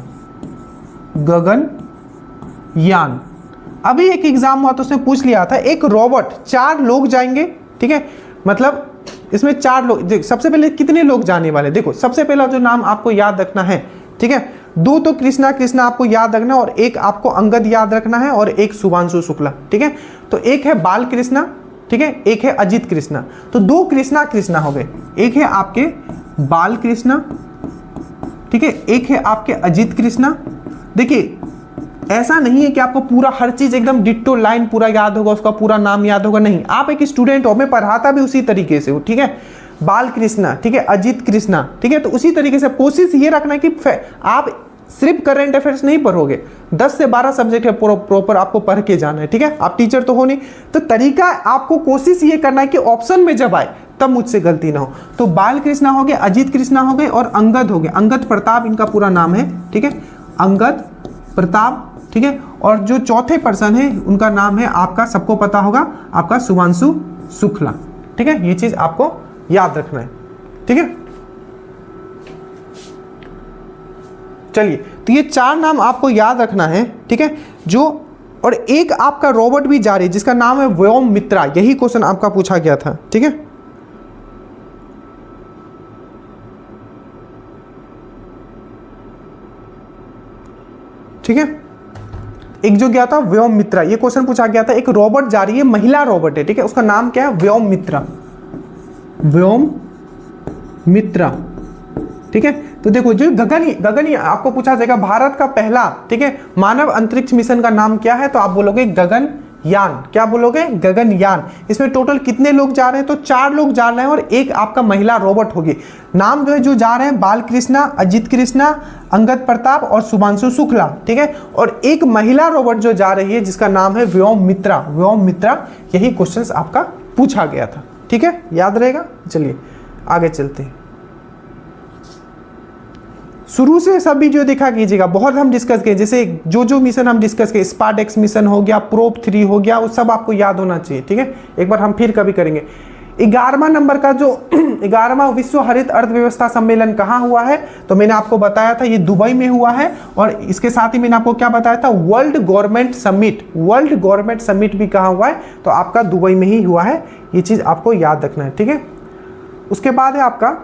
गगनयान। अभी एक एग्जाम हुआ तो उसने पूछ लिया था, एक रोबोट, 4 लोग जाएंगे, ठीक है, मतलब इसमें 4 लोग, देख सबसे पहले कितने लोग जाने वाले, देखो सबसे पहला जो नाम आपको याद रखना है, ठीक है, 2 तो कृष्णा आपको याद रखना, और एक आपको अंगद याद रखना है, और एक शुभांशु शुक्ला, ठीक है। तो एक है बाल कृष्णा, ठीक है, एक है अजित कृष्णा, तो 2 कृष्णा हो गए। एक है आपके बाल कृष्णा, ठीक है, एक है आपके अजित कृष्णा। देखिए, ऐसा नहीं है कि आपको पूरा हर चीज एकदम डिट्टो लाइन पूरा याद होगा, उसका पूरा नाम याद होगा, नहीं। आप एक स्टूडेंट हो, मैं पढ़ाता भी उसी तरीके से हो, ठीक है। बाल कृष्णा, ठीक है, अजित कृष्णा, ठीक है, तो उसी तरीके से कोशिश ये रखना है कि आप सिर्फ करंट अफेयर्स नहीं पढ़ोगे, 10 से 12 सब्जेक्ट है प्रॉपर आपको पढ़ के जाना है, ठीक है। आप टीचर तो हो नहीं, तो तरीका आपको कोशिश ये करना है कि ऑप्शन में जब आए तब मुझसे गलती ना हो। तो बाल कृष्णा हो गए, अजित कृष्णा हो गए, और अंगद हो गए, अंगद प्रताप इनका पूरा नाम है, ठीक है, अंगद प्रताप, ठीक है। और जो चौथे पर्सन है उनका नाम है आपका, सबको पता होगा, आपका शुभांशु शुक्ला, ठीक है। ये चीज आपको याद रखना है, ठीक है। चलिए, तो ये 4 नाम आपको याद रखना है, ठीक है, जो और एक आपका रोबोट भी जा रही है जिसका नाम है व्योम मित्रा। यही क्वेश्चन आपका पूछा गया था, ठीक है। ठीक है, एक जो गया था व्योम मित्रा, ये क्वेश्चन पूछा गया था। एक रोबोट जा रही है, महिला रोबोट है, ठीक है, उसका नाम क्या है? व्योम मित्रा, व्योम मित्रा, ठीक है। तो देखो जो गगन आपको पूछा जाएगा भारत का पहला, ठीक है, मानव अंतरिक्ष मिशन का नाम क्या है? तो आप बोलोगे गगनयान। क्या बोलोगे? गगनयान। इसमें टोटल कितने लोग जा रहे हैं? तो 4 लोग जा रहे हैं और एक आपका महिला रोबोट होगी। नाम जो है जो जा रहे हैं बाल कृष्णा, अजित कृष्णा, अंगद प्रताप और शुभांशु शुक्ला, ठीक है। और एक महिला रोबोट जो जा रही है जिसका नाम है व्योम मित्रा, व्योम मित्रा। यही क्वेश्चन आपका पूछा गया था, ठीक है, याद रहेगा। चलिए आगे चलते हैं। शुरू से सब वीडियो देखा कीजिएगा, बहुत हम डिस्कस किए, जैसे जो मिशन हम डिस्कस किए, स्पार्डेक्स मिशन हो गया, प्रोब 3 हो गया, वो सब आपको याद होना चाहिए, ठीक है। एक बार हम फिर कभी करेंगे। 11वां नंबर का जो 11वां विश्व हरित अर्थव्यवस्था सम्मेलन कहाँ हुआ है? तो मैंने आपको बताया था ये दुबई में हुआ है। और इसके साथ ही मैंने आपको क्या बताया था? World government summit, world government summit भी कहाँ हुआ है? तो आपका दुबई में ही हुआ है। ये चीज आपको याद रखना है, ठीक है। उसके बाद है आपका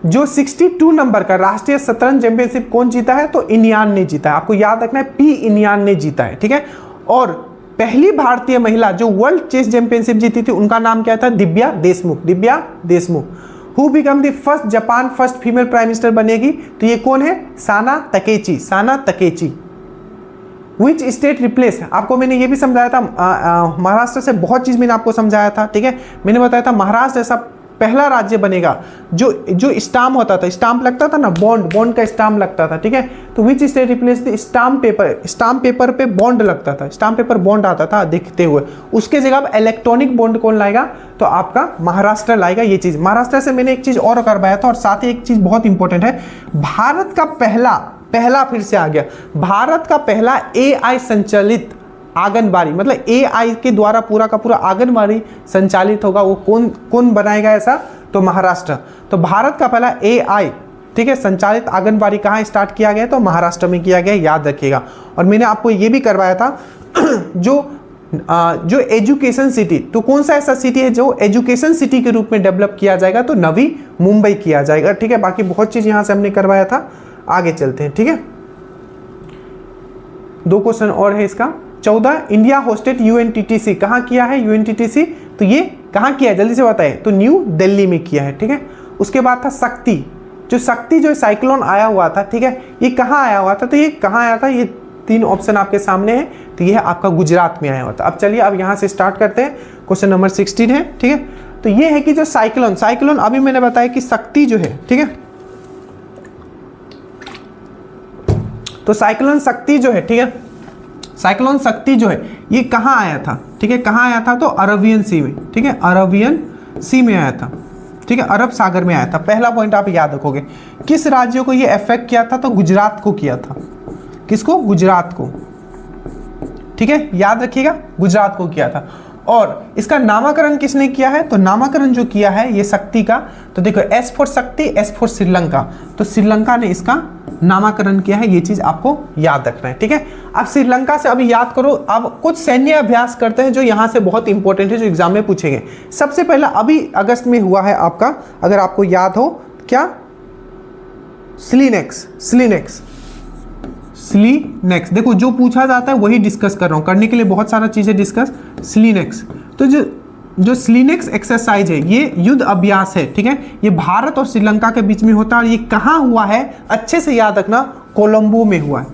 जो 62 नंबर का राष्ट्रीय शतरंज चैंपियनशिप कौन जीता है? तो इनियान ने जीता है। आपको याद रखना है पी इनियान ने जीता है, ठीक है। और पहली भारतीय महिला जो वर्ल्ड चेस चैंपियनशिप जीती थी उनका नाम क्या था? Divya Deshmukh, Divya Deshmukh. Who become the first Japan first female prime minister बनेगी? तो ये कौन है? साना तकेची, साना तकेची। विच स्टेट रिप्लेस, आपको मैंने ये भी समझाया था, महाराष्ट्र से बहुत चीज मैंने आपको समझाया था, ठीक है। मैंने बताया था महाराष्ट्र ऐसा पहला राज्य बनेगा जो स्टाम्प होता था, स्टाम्प लगता था ना, बॉन्ड का स्टाम्प लगता था, ठीक है। तो which state replace the stamp paper पे बॉन्ड लगता था, स्टाम्प पेपर बॉन्ड आता था दिखते हुए, उसके जगह अब इलेक्ट्रॉनिक बॉन्ड कौन लाएगा? तो आपका महाराष्ट्र लाएगा। ये चीज महाराष्ट्र से मैंने एक चीज और करवाया था। और साथ ही एक चीज बहुत इंपॉर्टेंट है, भारत का पहला फिर से आ गया, भारत का पहला AI संचालित आंगनबाड़ी, मतलब AI के द्वारा पूरा का पूरा आंगनबाड़ी संचालित होगा, वो कौन बनाएगा ऐसा? तो महाराष्ट्र। तो भारत का पहला AI, ठीक है, संचालित आंगनबाड़ी कहाँ स्टार्ट किया गया? तो महाराष्ट्र में किया गया, याद रखिएगा। और मैंने आपको ये भी करवाया था जो एजुकेशन सिटी, तो कौन सा ऐसा सिटी है जो एजुकेशन सिटी के रूप में डेवलप किया जाएगा? तो नवी मुंबई किया जाएगा, ठीक है। बाकी बहुत चीज यहां से हमने करवाया था। आगे चलते हैं, ठीक है। 2 क्वेश्चन और है इसका। 14 इंडिया होस्टेड UNTTC, कहाँ किया है UNTTC? तो ये कहाँ किया है? जल्दी से बताए। तो न्यू दिल्ली में किया है, ठीक है। उसके बाद था शक्ति, जो साइक्लोन आया हुआ था, ठीक है, ये कहाँ आया हुआ था? तो ये कहाँ आया था? ये 3 ऑप्शन आपके सामने है। तो ये आपका गुजरात में आया हुआ था। अब चलिए अब यहाँ से स्टार्ट करते हैं। क्वेश्चन नंबर 16 है, ठीक है। तो ये है कि जो साइक्लोन अभी मैंने बताया कि शक्ति जो है, ठीक है, तो साइक्लोन शक्ति जो है, ठीक है, साइक्लोन शक्ति जो है ये कहाँ आया था? ठीक है, कहाँ आया था? तो अरबियन सी में, ठीक है, अरबियन सी में आया था, ठीक है, अरब सागर में आया था। पहला पॉइंट आप याद रखोगे। किस राज्य को ये अफेक्ट किया था? तो गुजरात को किया था। किसको? गुजरात को, ठीक है, याद रखिएगा, गुजरात को किया था। और इसका नामकरण किसने किया है? तो नामकरण जो किया है ये शक्ति का, तो देखो S फॉर शक्ति, S फॉर श्रीलंका, तो श्रीलंका ने इसका नामकरण किया है। ये चीज आपको याद रखना है, ठीक है। अब श्रीलंका से अभी याद करो, अब कुछ सैन्य अभ्यास करते हैं जो यहाँ से बहुत इंपॉर्टेंट है, जो एग्जाम में पूछे गए। सबसे पहला अभी अगस्त में हुआ है आपका, अगर आपको याद हो, क्या? स्लीनेक्स। देखो जो पूछा जाता है वही डिस्कस कर रहा हूं, करने के लिए बहुत सारा चीजें डिस्कस। स्लीनेक्स, तो जो स्लीनेक्स एक्सरसाइज है ये युद्ध अभ्यास है, ठीक है, ये भारत और श्रीलंका के बीच में होता है। और ये कहाँ हुआ है? अच्छे से याद रखना, कोलंबो में हुआ है।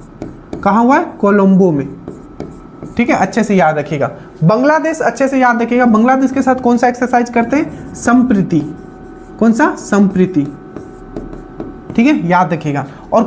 कहाँ हुआ है? कोलंबो में, ठीक है, अच्छे से याद रखिएगा। बांग्लादेश अच्छे से याद रखिएगा, बांग्लादेश के साथ कौन सा एक्सरसाइज करते हैं? संप्रीति। कौन सा? संप्रीति, ठीक है, याद रखिएगा। और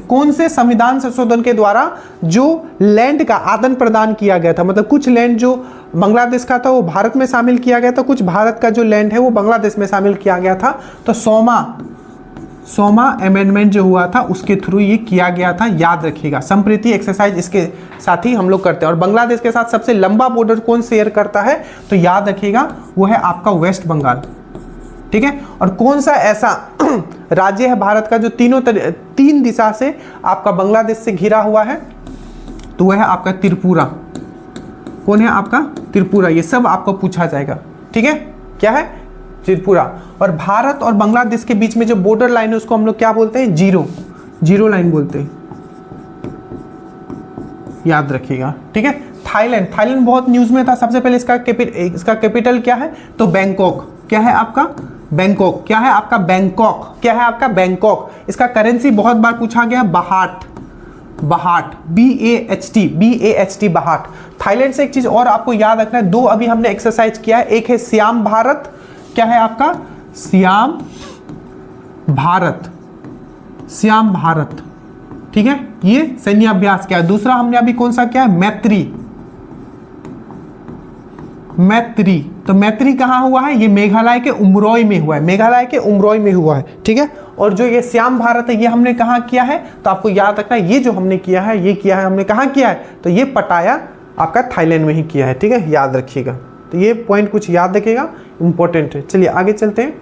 कौन से संविधान संशोधन के द्वारा जो लैंड का आदान प्रदान किया गया था, मतलब कुछ लैंड जो बांग्लादेश का था वो भारत में शामिल किया गया था, कुछ भारत का जो लैंड है वो बांग्लादेश में शामिल किया गया था। तो सोमा अमेंडमेंट जो हुआ था उसके थ्रू ये किया गया था, याद रखिएगा। संप्रीति एक्सरसाइज इसके साथ ही हम लोग करते हैं। और बांग्लादेश के साथ सबसे लंबा बॉर्डर कौन शेयर करता है? तो याद रखिएगा वो है आपका वेस्ट बंगाल, ठीक है। और कौन सा ऐसा राज्य है भारत का जो तीन दिशा से आपका बांग्लादेश से घिरा हुआ है? तो वह है आपका त्रिपुरा। कौन है आपका? त्रिपुरा। ये सब आपको पूछा जाएगा, ठीक है, क्या है? त्रिपुरा। और भारत और बांग्लादेश के बीच में जो बॉर्डर लाइन है उसको हम लोग क्या बोलते हैं? जीरो लाइन बोलते हैं, याद रखिएगा, ठीक है। थाईलैंड बहुत न्यूज में था। सबसे पहले इसका कैपिटल क्या है? तो बैंकॉक। क्या है आपका? बैंकॉक। क्या है आपका? बैंकॉक। क्या है आपका? बैंकॉक। इसका करेंसी बहुत बार पूछा गया, बाहाट। BAHT, बाहाट। थाईलैंड से एक चीज और आपको याद रखना है, 2 अभी हमने एक्सरसाइज किया है। एक है श्याम भारत। क्या है आपका? श्याम भारत, ठीक है, ये सैन्य अभ्यास किया। दूसरा हमने अभी कौन सा किया है? मैत्री। तो मैत्री कहाँ हुआ है? ये मेघालय के उमरोई में हुआ है, ठीक है। और जो ये श्याम भारत है ये हमने कहाँ किया है? तो आपको याद रखना है, ये जो हमने किया है, हमने कहाँ किया है? तो ये पटाया आपका थाईलैंड में ही किया है, ठीक है, याद रखिएगा। तो ये पॉइंट कुछ याद रखिएगा, इंपॉर्टेंट है। चलिए आगे चलते हैं।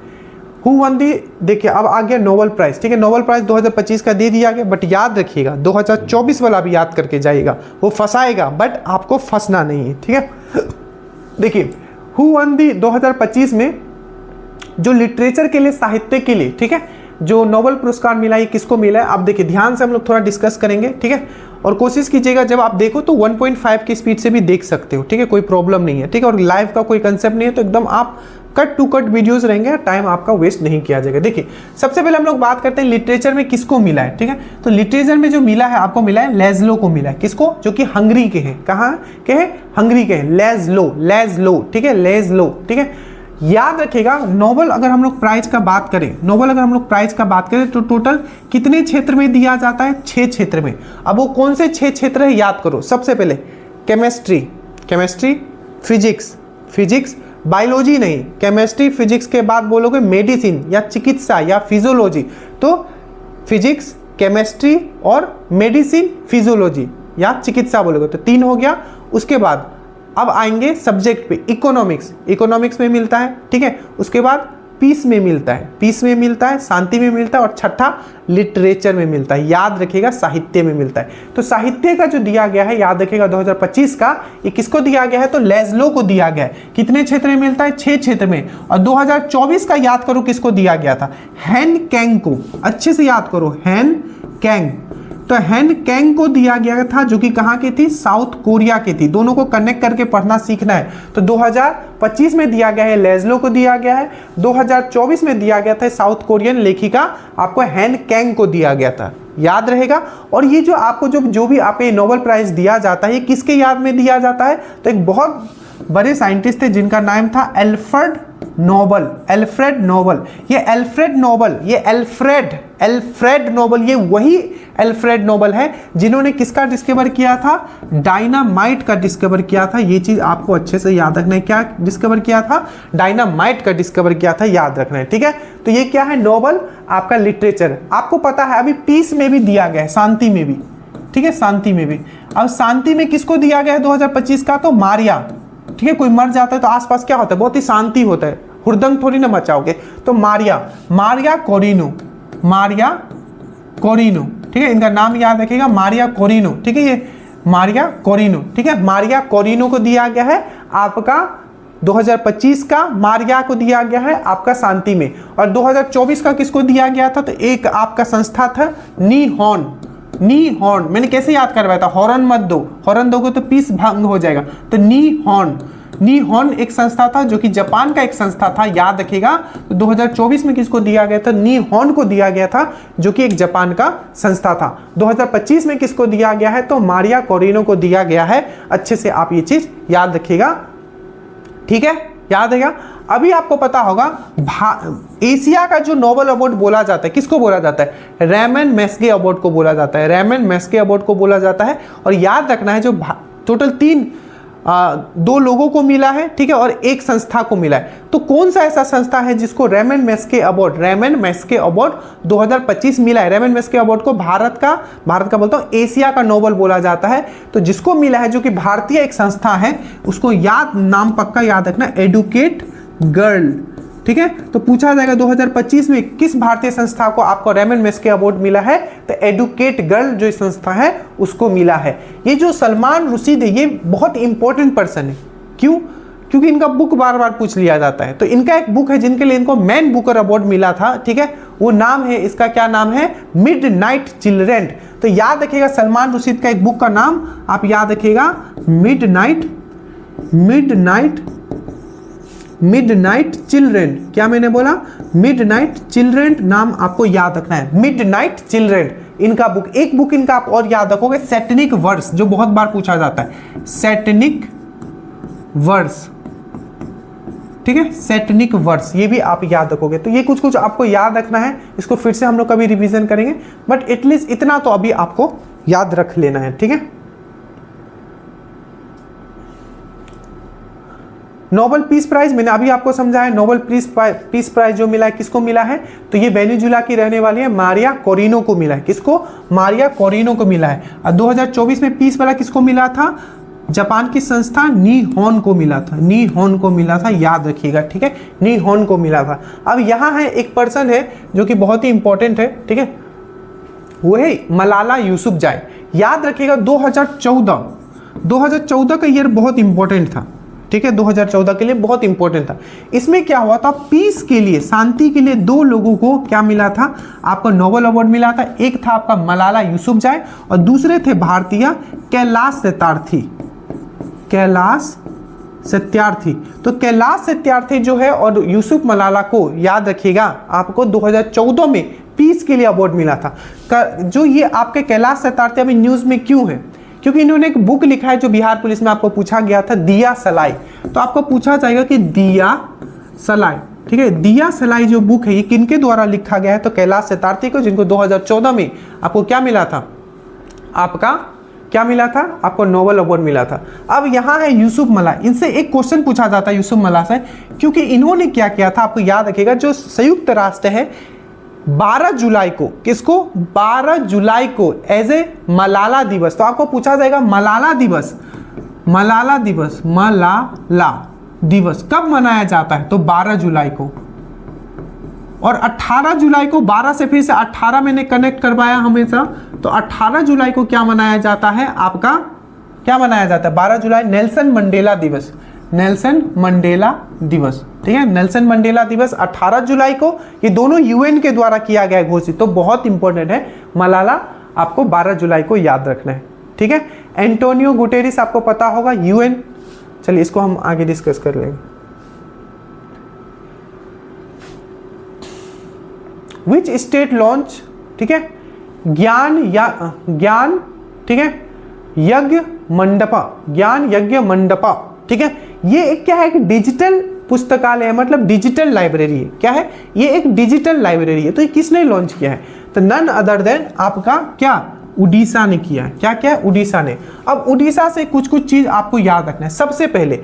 हु वन दी, देखिए अब आ गया नोबेल प्राइज, ठीक है। नोबेल प्राइज 2025 का दे दिया गया, बट याद रखिएगा 2024 वाला भी याद करके जाइएगा। वो फंसाएगा बट आपको फंसना नहीं है, ठीक है। देखिए हु वन दी 2025 में जो लिटरेचर के लिए, साहित्य के लिए, ठीक है, जो नोबेल पुरस्कार मिला है किसको मिला है? आप देखिए ध्यान से हम लोग थोड़ा डिस्कस करेंगे, ठीक है। और कोशिश कीजिएगा जब आप देखो तो 1.5 की स्पीड से भी देख सकते हो, ठीक है, कोई प्रॉब्लम नहीं है, ठीक है। और लाइव का कोई कंसेप्ट नहीं है, तो एकदम आप कट टू कट वीडियोस रहेंगे, टाइम आपका वेस्ट नहीं किया जाएगा। देखिए सबसे पहले हम लोग बात करते हैं लिटरेचर में किसको मिला है, ठीक है। तो लिटरेचर में जो मिला है आपको मिला है लेज़लो को मिला है। किसको? जो कि हंगरी के हैं। कहाँ के हैं? हंगरी के हैं। लेज़लो, ठीक है, लेज़लो, ठीक है। याद रखिएगा नोबेल अगर हम लोग प्राइज का बात करें तो टोटल कितने क्षेत्र में दिया जाता है? 6 क्षेत्र में। अब वो कौन से 6 क्षेत्र है याद करो। सबसे पहले केमिस्ट्री, फिजिक्स, बायोलॉजी नहीं, केमिस्ट्री फिजिक्स के बाद बोलोगे मेडिसिन या चिकित्सा या फिजियोलॉजी, तो फिजिक्स, केमिस्ट्री और मेडिसिन, फिजियोलॉजी या चिकित्सा बोलोगे तो 3 हो गया। उसके बाद अब आएंगे सब्जेक्ट पे, इकोनॉमिक्स में मिलता है, ठीक है। उसके बाद पीस में मिलता है, शांति में मिलता है, और छठा लिटरेचर में मिलता है। याद रखिएगा साहित्य में मिलता है। तो साहित्य का जो दिया गया है याद रखिएगा 2025 का, ये किसको दिया गया है? तो लेज़लो को दिया गया है। कितने क्षेत्र में मिलता है? 6 क्षेत्र में। और 2024 का याद करो किसको दिया गया था? हैन कैंग को। अच्छे से याद करो, हैन कैंग। तो हैन कैंग को दिया गया था, जो कि कहाँ की थी? साउथ कोरिया की थी। दोनों को कनेक्ट करके पढ़ना सीखना है। तो 2025 में दिया गया है लेज़लो को दिया गया है, 2024 में दिया गया था साउथ कोरियन लेखिका आपको हैन कैंग को दिया गया था, याद रहेगा। और ये जो आपको जो भी आपको ये नोबेल प्राइज दिया जाता है, ये किसके याद में दिया जाता है? तो एक बहुत बड़े साइंटिस्ट थे जिनका नाम था एल्फ्रेड नोबेल। ये एल्फ्रेड नोबेल, ये वही एल्फ्रेड नोबेल है जिन्होंने किसका डिस्कवर किया था? डायनामाइट का डिस्कवर किया था। ये चीज आपको अच्छे से याद रखना है। क्या डिस्कवर किया था? डायनामाइट का डिस्कवर किया था, याद रखना है, ठीक है। तो ये क्या है? नोबेल आपका लिटरेचर। आपको पता है अभी पीस में भी दिया गया है, शांति में भी, ठीक है, शांति में भी। अब शांति में किसको दिया गया है 2025 का? तो मारिया, ठीक है। कोई मर जाता है तो आसपास क्या होता है? बहुत ही शांति होता है, हुड़दंग थोड़ी ना मचाओगे। तो मारिया कोरिनो, ठीक है, इनका नाम याद रखिएगा, मारिया कोरिनो, ठीक है, ये मारिया कोरिनो, ठीक है। मारिया कोरिनो को दिया गया है आपका 2025 का, मारिया को दिया गया है आपका शांति में। और 2024 का किसको दिया गया था? तो एक आपका संस्था था नी हॉर्न। मैंने कैसे याद करवाया था? हॉर्न मत दो, हॉर्न दोगे तो पीस भंग हो जाएगा। तो नी हॉर्न एक संस्था था जो कि जापान का एक संस्था था, याद रखिएगा। तो 2024 में किसको दिया गया था? नी हॉर्न को दिया गया था, जो कि एक जापान का संस्था था। 2025 में किसको दिया गया है? तो मारिया कोरिनो को दिया गया है। अच्छे से आप ये चीज याद रखिएगा, ठीक है, याद रहेगा। अभी आपको पता होगा एशिया का जो नोबेल अवार्ड बोला जाता है, किसको बोला जाता है? रैमन मैस्के अवार्ड को बोला जाता है। और याद रखना है जो टोटल 2 लोगों को मिला है, ठीक है, और एक संस्था को मिला है। तो कौन सा ऐसा संस्था है जिसको रैमन मैस्के अवार्ड 2025 मिला है? रैमन मैस्के अवार्ड को भारत का बोलता हूँ, एशिया का नोबेल बोला जाता है। तो जिसको मिला है, जो कि भारतीय एक संस्था है, उसको नाम पक्का याद रखना, एडुकेट ठीक है। तो पूछा जाएगा 2025 में किस भारतीय संस्था को आपको रेमन मेस्के अवार्ड मिला है, तो एडुकेट गर्ल जो संस्था है उसको मिला है। ये जो सलमान रुशीद है ये बहुत इंपॉर्टेंट पर्सन है, क्यों? क्योंकि इनका बुक बार बार पूछ लिया जाता है। तो इनका एक बुक है जिनके लिए इनको मैन बुकर अवार्ड मिला था, ठीक है, वो नाम है, इसका क्या नाम है, मिडनाइट चिल्ड्रेन। तो याद रखिएगा सलमान रुशीद का एक बुक का नाम आप याद रखिएगा, मिडनाइट चिल्ड्रेन। क्या मैंने बोला? मिडनाइट चिल्ड्रेन नाम आपको याद रखना है, मिडनाइट चिल्ड्रेन इनका बुक। एक बुक इनका आप और याद रखोगे, सैटेनिक वर्स, जो बहुत बार पूछा जाता है, सैटेनिक वर्स, ठीक है, सैटेनिक वर्स, ये भी आप याद रखोगे। तो ये कुछ कुछ आपको याद रखना है, इसको फिर से हम लोग कभी रिवीजन करेंगे, बट एटलीस्ट इतना तो अभी आपको याद रख लेना है, ठीक है। नोबेल पीस प्राइज मैंने अभी आपको समझाया, नोबेल पीस प्राइज जो मिला है किसको मिला है, तो ये वेनेजुला की रहने वाली है मारिया कोरिनो को मिला है। किसको? मारिया कोरिनो को मिला है। और 2024 में पीस वाला किसको मिला था? जापान की संस्था निहोन को मिला था, निहोन को मिला था, याद रखिएगा, ठीक है, निहोन को मिला था। अब यहाँ है एक पर्सन है जो कि बहुत ही इंपॉर्टेंट है, ठीक है, वो है मलाला यूसुफजाई। याद रखिएगा 2014 का ईयर बहुत इंपॉर्टेंट था, ठीक है, 2014 के लिए बहुत इंपॉर्टेंट था। इसमें क्या हुआ था, पीस के लिए, शांति के लिए दो लोगों को क्या मिला था, आपको नोबेल अवार्ड मिला था। एक था आपका मलाला यूसुफजाई और दूसरे थे भारतीय कैलाश सत्यार्थी, कैलाश सत्यार्थी। तो कैलाश सत्यार्थी जो है और यूसुफ मलाला को याद रखिएगा, आपको 2014 में पीस के लिए अवार्ड मिला था। जो ये आपके कैलाश सत्यार्थी अभी न्यूज़ में क्यों है, क्योंकि इन्होंने एक बुक लिखा है जो बिहार पुलिस में आपको पूछा गया था, दिया सलाई। तो आपको पूछा जाएगा कि दिया सलाई, ठीक है, दिया सलाई जो बुक है ये किनके द्वारा लिखा गया है, तो कैलाश सत्यार्थी को, जिनको 2014 में आपको क्या मिला था, आपका क्या मिला था, आपको नोबेल अवार्ड मिला था। अब यहाँ है यूसुफ मला, इनसे एक क्वेश्चन पूछा जाता है यूसुफ मला से, क्योंकि इन्होंने क्या किया था, आपको याद रखिएगा, जो संयुक्त राष्ट्र है 12 जुलाई को, किसको, 12 जुलाई को एज ए मलाला दिवस, तो आपको पूछा जाएगा मलाला दिवस, मलाला दिवस, मलाला दिवस कब मनाया जाता है, तो 12 जुलाई को। और 18 जुलाई को, 12 से फिर से 18 मैंने कनेक्ट करवाया हमेशा, तो 18 जुलाई को क्या मनाया जाता है, आपका क्या मनाया जाता है, 12 जुलाई नेल्सन मंडेला दिवस, नेल्सन मंडेला दिवस, ठीक है, नेल्सन मंडेला दिवस 18 जुलाई को, ये दोनों यूएन के द्वारा किया गया घोषित, तो बहुत इंपॉर्टेंट है। मलाला आपको 12 जुलाई को याद रखना है, ठीक है। एंटोनियो गुटेरेस आपको पता होगा, यूएन, चलिए इसको हम आगे डिस्कस कर लेंगे। विच स्टेट लॉन्च, ठीक है, ज्ञान, ठीक है, यज्ञ मंडपा, ज्ञान यज्ञ मंडपा, ठीक है। ये एक क्या है, एक डिजिटल पुस्तकालय है, मतलब डिजिटल लाइब्रेरी है। क्या है ये, एक डिजिटल लाइब्रेरी है। तो ये किसने लॉन्च किया है, तो नन अदर देन आपका क्या, उड़ीसा ने किया है। क्या क्या, उड़ीसा ने। अब उड़ीसा से कुछ कुछ चीज आपको याद रखना है। सबसे पहले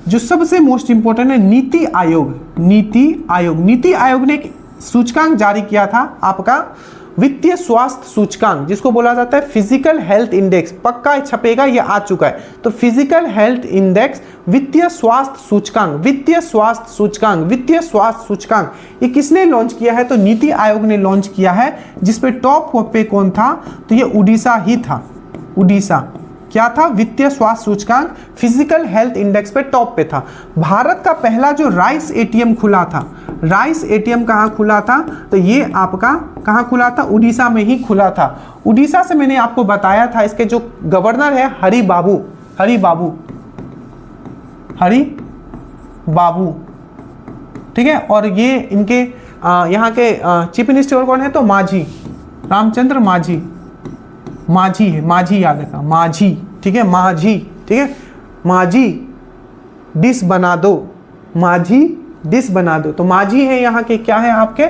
जो सबसे मोस्ट इंपॉर्टेंट है, नीति आयोग, नीति आयोग, नीति आयोग ने एक सूचकांक जारी किया था, आपका वित्तीय स्वास्थ्य सूचकांक, जिसको बोला जाता है फिजिकल हेल्थ इंडेक्स। पक्का छपेगा, ये आ चुका है। तो फिजिकल हेल्थ इंडेक्स, वित्तीय स्वास्थ्य सूचकांक, वित्तीय स्वास्थ्य सूचकांक, वित्तीय स्वास्थ्य सूचकांक, ये किसने लॉन्च किया है, तो नीति आयोग ने लॉन्च किया है। जिसपे टॉप पे कौन था, तो ये उड़ीसा ही था। उड़ीसा क्या था, वित्तीय स्वास्थ्य सूचकांक फिजिकल हेल्थ इंडेक्स पे टॉप पे था। भारत का पहला जो राइस एटीएम खुला था, राइस एटीएम कहाँ खुला था, तो ये आपका कहाँ खुला था, उड़ीसा में ही खुला था। उड़ीसा से मैंने आपको बताया था, इसके जो गवर्नर है हरि बाबू, हरि बाबू, हरि बाबू, ठीक है। और ये इनके यहाँ के चीफ मिनिस्टर कौन है, तो माझी, रामचंद्र माझी, माझी है, माझी याद रखना, माझी, ठीक है, माझी, ठीक है, माझी डिश बना दो, माझी डिश बना दो। तो माझी है यहाँ के, क्या है आपके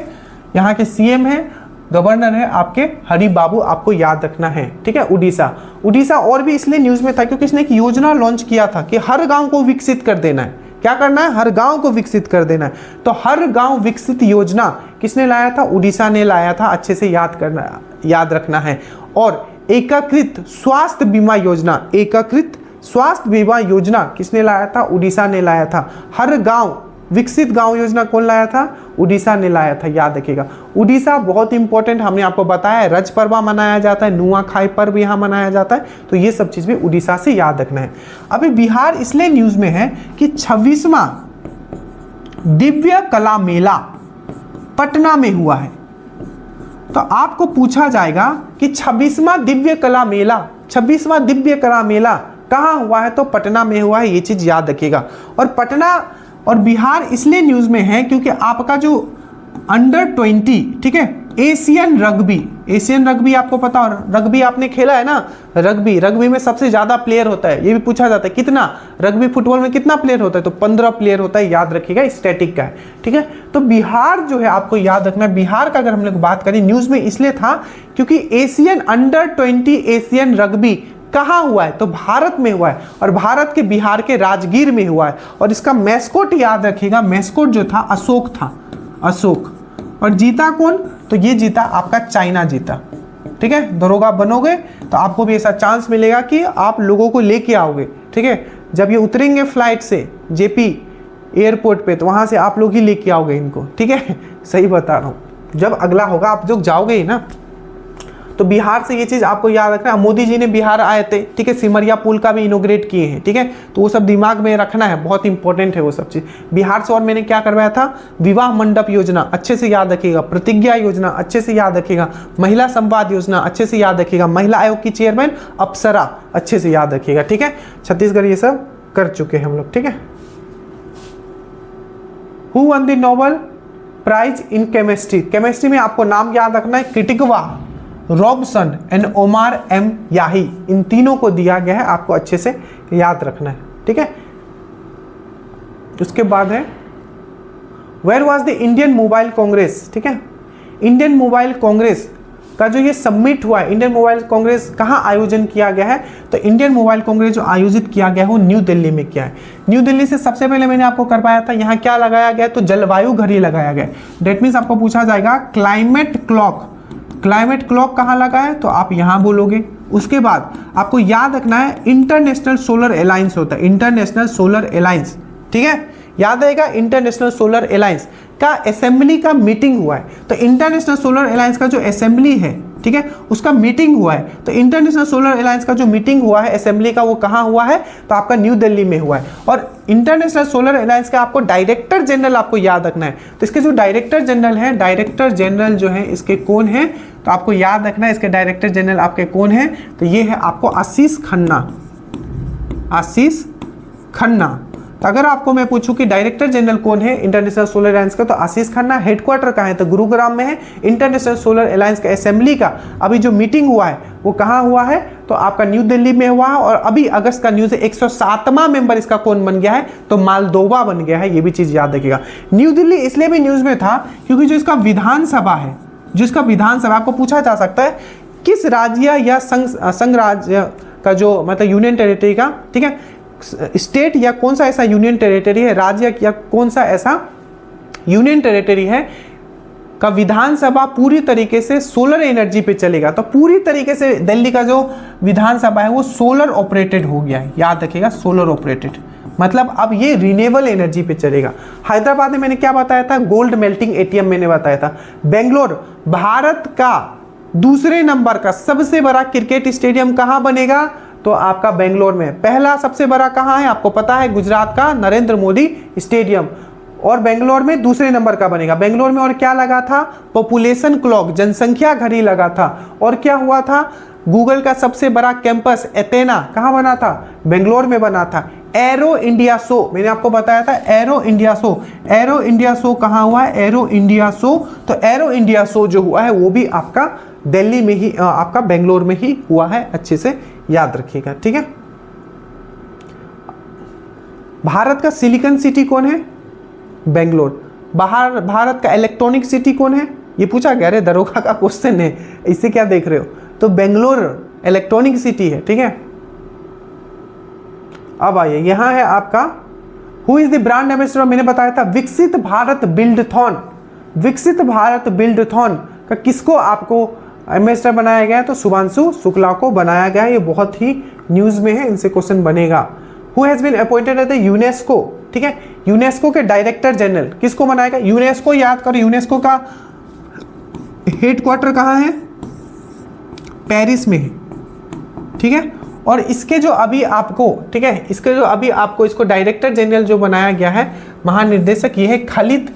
यहाँ के सीएम है, गवर्नर है आपके हरि बाबू, आपको याद रखना है, ठीक है। उड़ीसा, उड़ीसा और भी इसलिए न्यूज में था क्योंकि इसने एक योजना लॉन्च किया था कि हर गांव को विकसित कर देना है। क्या करना है, हर गांव को विकसित कर देना है। तो हर गांव विकसित योजना किसने लाया था, उड़ीसा ने लाया था। अच्छे से याद रखना है। और एकीकृत स्वास्थ्य बीमा योजना, एकीकृत स्वास्थ्य बीमा योजना किसने लाया था, उड़ीसा ने लाया था। हर गांव विकसित गांव योजना कौन लाया था? उड़ीसा ने लाया था, याद रखिएगा। उड़ीसा बहुत इंपॉर्टेंट, हमने आपको बताया है, रज पर्व मनाया जाता है, नुआखाई पर्व यहाँ मनाया जाता है, तो ये सब चीज़ भी उड़ीसा से याद रखना है। अभी बिहार इसलिए न्यूज़ में है कि 26वां दिव्य कला मेला पटना में हुआ है। तो आपको पूछा जाएगा कि 26वां दिव्य कला मेला, 26वां दिव्य कला मेला कहाँ हुआ है? तो पटना में हुआ है, ये चीज़ याद रखिएगा। और पटना और बिहार इसलिए न्यूज़ में है क्योंकि आपका जो अंडर 20, ठीक है, एशियन रग्बी आपको पता, और रग्बी आपने खेला है ना, रग्बी में सबसे ज़्यादा प्लेयर होता है, ये भी पूछा जाता है कितना, रग्बी फुटबॉल में कितना प्लेयर होता है? तो 15 प्लेयर होता है, याद रखिएगा, स्टैटिक का है, ठीक है। तो बिहार जो है आपको याद रखना है, बिहार का अगर हम लोग बात करें न्यूज़ में इसलिए था क्योंकि एशियन अंडर 20 एशियन रग्बी कहाँ हुआ है? तो भारत में हुआ है, और भारत के बिहार के राजगीर में हुआ है। और इसका मैस्कोट याद रखिएगा, मैस्कोट जो था अशोक था, अशोक। और जीता कौन? तो ये जीता आपका चाइना जीता, ठीक है। दरोगा बनोगे तो आपको भी ऐसा चांस मिलेगा कि आप लोगों को लेके आओगे, ठीक है। जब ये उतरेंगे फ्लाइट से जेपी एयरपोर्ट पे, तो वहाँ से आप लोग ही लेके आओगे इनको, ठीक है। सही बता रहा हूँ, जब अगला होगा आप लोग जाओगे ही ना। तो बिहार से ये चीज़ आपको याद रखना है। मोदी जी ने बिहार आए थे, ठीक है, सिमरिया पुल का भी इनोग्रेट किए हैं, ठीक है। तो वो सब दिमाग में रखना है, बहुत इंपॉर्टेंट है वो सब चीज़ बिहार से। और मैंने क्या करवाया था? विवाह मंडप योजना अच्छे से याद रखिएगा, प्रतिज्ञा योजना अच्छे से याद रखिएगा, महिला संवाद योजना अच्छे से याद रखिएगा, महिला आयोग की चेयरमैन अप्सरा अच्छे से याद रखिएगा, ठीक है। छत्तीसगढ़ ये सब कर चुके हैं हम लोग, ठीक है। Who won the Nobel prize in chemistry? Chemistry में आपको नाम याद रखना है, Kitagawa, Robson and Omar M Yaghi, इन तीनों को दिया गया है, आपको अच्छे से याद रखना है, ठीक है। उसके बाद है where was the Indian Mobile Congress, ठीक है। इंडियन मोबाइल कांग्रेस का जो ये समिट हुआ है, इंडियन मोबाइल कांग्रेस कहाँ आयोजन किया गया है? तो इंडियन मोबाइल कांग्रेस जो आयोजित किया गया है वो न्यू दिल्ली में किया है। न्यू दिल्ली से सबसे पहले मैंने आपको करवाया था, यहाँ क्या लगाया गया? तो जलवायु घड़ी लगाया गया। डेट मीन्स आपको पूछा जाएगा क्लाइमेट क्लॉक कहाँ लगा है? तो आप यहाँ बोलोगे। उसके बाद आपको याद रखना है इंटरनेशनल सोलर अलायंस होता है, इंटरनेशनल सोलर अलायंस, ठीक है, याद रहेगा। इंटरनेशनल सोलर अलायंस का असेंबली का मीटिंग हुआ है। तो इंटरनेशनल सोलर अलायंस का जो असेंबली है, ठीक है, उसका मीटिंग हुआ है। तो इंटरनेशनल सोलर अलायंस का जो मीटिंग हुआ है असेंबली का, वो कहाँ हुआ है? तो आपका न्यू दिल्ली में हुआ है। और इंटरनेशनल सोलर अलायंस का आपको डायरेक्टर जनरल आपको याद रखना है। तो इसके जो डायरेक्टर जनरल है, डायरेक्टर जनरल जो है इसके कौन है? तो आपको याद रखना है इसके डायरेक्टर जनरल आपके कौन है? तो ये है आपको आशीष खन्ना, आशीष खन्ना। तो अगर आपको मैं पूछूं कि डायरेक्टर जनरल कौन है इंटरनेशनल सोलर अलायंस का, तो आशीष खन्ना। हेडक्वार्टर कहाँ है? तो गुरुग्राम में है। इंटरनेशनल सोलर अलायंस का असेंबली का अभी जो मीटिंग हुआ है वो कहाँ हुआ है? तो आपका न्यू दिल्ली में हुआ है। और अभी अगस्त का न्यूज़ है 107वां मेंबर इसका कौन बन गया है? तो मालदोवा बन गया है। ये भी चीज़ याद रखिएगा। न्यू दिल्ली इसलिए भी न्यूज़ में था क्योंकि जो इसका विधानसभा है, जिसका विधानसभा आपको पूछा जा सकता है किस राज्य या संघ राज्य का जो मतलब यूनियन टेरिटरी का, ठीक है, स्टेट या कौन सा ऐसा यूनियन टेरिटरी है, राज्य या कौन सा ऐसा यूनियन टेरिटरी है का विधानसभा पूरी तरीके से सोलर एनर्जी पे चलेगा। तो पूरी तरीके से दिल्ली का जो विधानसभा है वो सोलर ऑपरेटेड हो गया है, याद रखिएगा, सोलर ऑपरेटेड, मतलब अब ये रिन्यूएबल एनर्जी पे चलेगा। हैदराबाद में मैंने क्या बताया था? गोल्ड मेल्टिंग एटीएम मैंने बताया था। बेंगलोर भारत का दूसरे नंबर का सबसे बड़ा क्रिकेट स्टेडियम कहाँ बनेगा? तो आपका बेंगलोर में। पहला सबसे बड़ा कहाँ है? आपको पता है, गुजरात का नरेंद्र मोदी स्टेडियम। और बेंगलोर में दूसरे नंबर का बनेगा। बेंगलोर में और क्या लगा था? पॉपुलेशन क्लॉक, जनसंख्या घड़ी लगा था। और क्या हुआ था? गूगल का सबसे बड़ा कैंपस एथेना कहाँ बना था? बेंगलोर में बना था। एरो इंडिया शो मैंने आपको बताया था, arrow India show. Arrow India show कहाँ हुआ है? Arrow India show. तो एरो इंडिया शो जो हुआ है वो भी आपका दिल्ली में ही, आपका बेंगलोर में ही हुआ है, अच्छे से याद रखिएगा, ठीक है। भारत का सिलिकॉन सिटी कौन है? बेंगलोर। भारत का इलेक्ट्रॉनिक सिटी कौन है? ये पूछा गया, अरे दरोगा का क्वेश्चन है, इससे क्या देख रहे हो? तो बेंगलोर इलेक्ट्रॉनिक सिटी है, ठीक है। अब आइए, यहां है आपका who is the brand ambassador. मैंने बताया था विकसित भारत बिल्डथॉन। विकसित भारत बिल्डथॉन का किसको आपको एम्बेसडर बनाया गया है? तो शुभांशु शुक्ला को बनाया गया है। ये बहुत ही न्यूज में है, इनसे क्वेश्चन बनेगा। Who has been appointed at the UNESCO, ठीक है, यूनेस्को के डायरेक्टर जनरल किसको बनाएगा, यूनेस्को, याद करो यूनेस्को का हेडक्वार्टर कहाँ है, पेरिस में है, ठीक है। और इसके जो अभी आपको, ठीक है, इसके जो अभी आपको इसको डायरेक्टर जनरल जो बनाया गया है, महानिर्देशक, ये है खालिद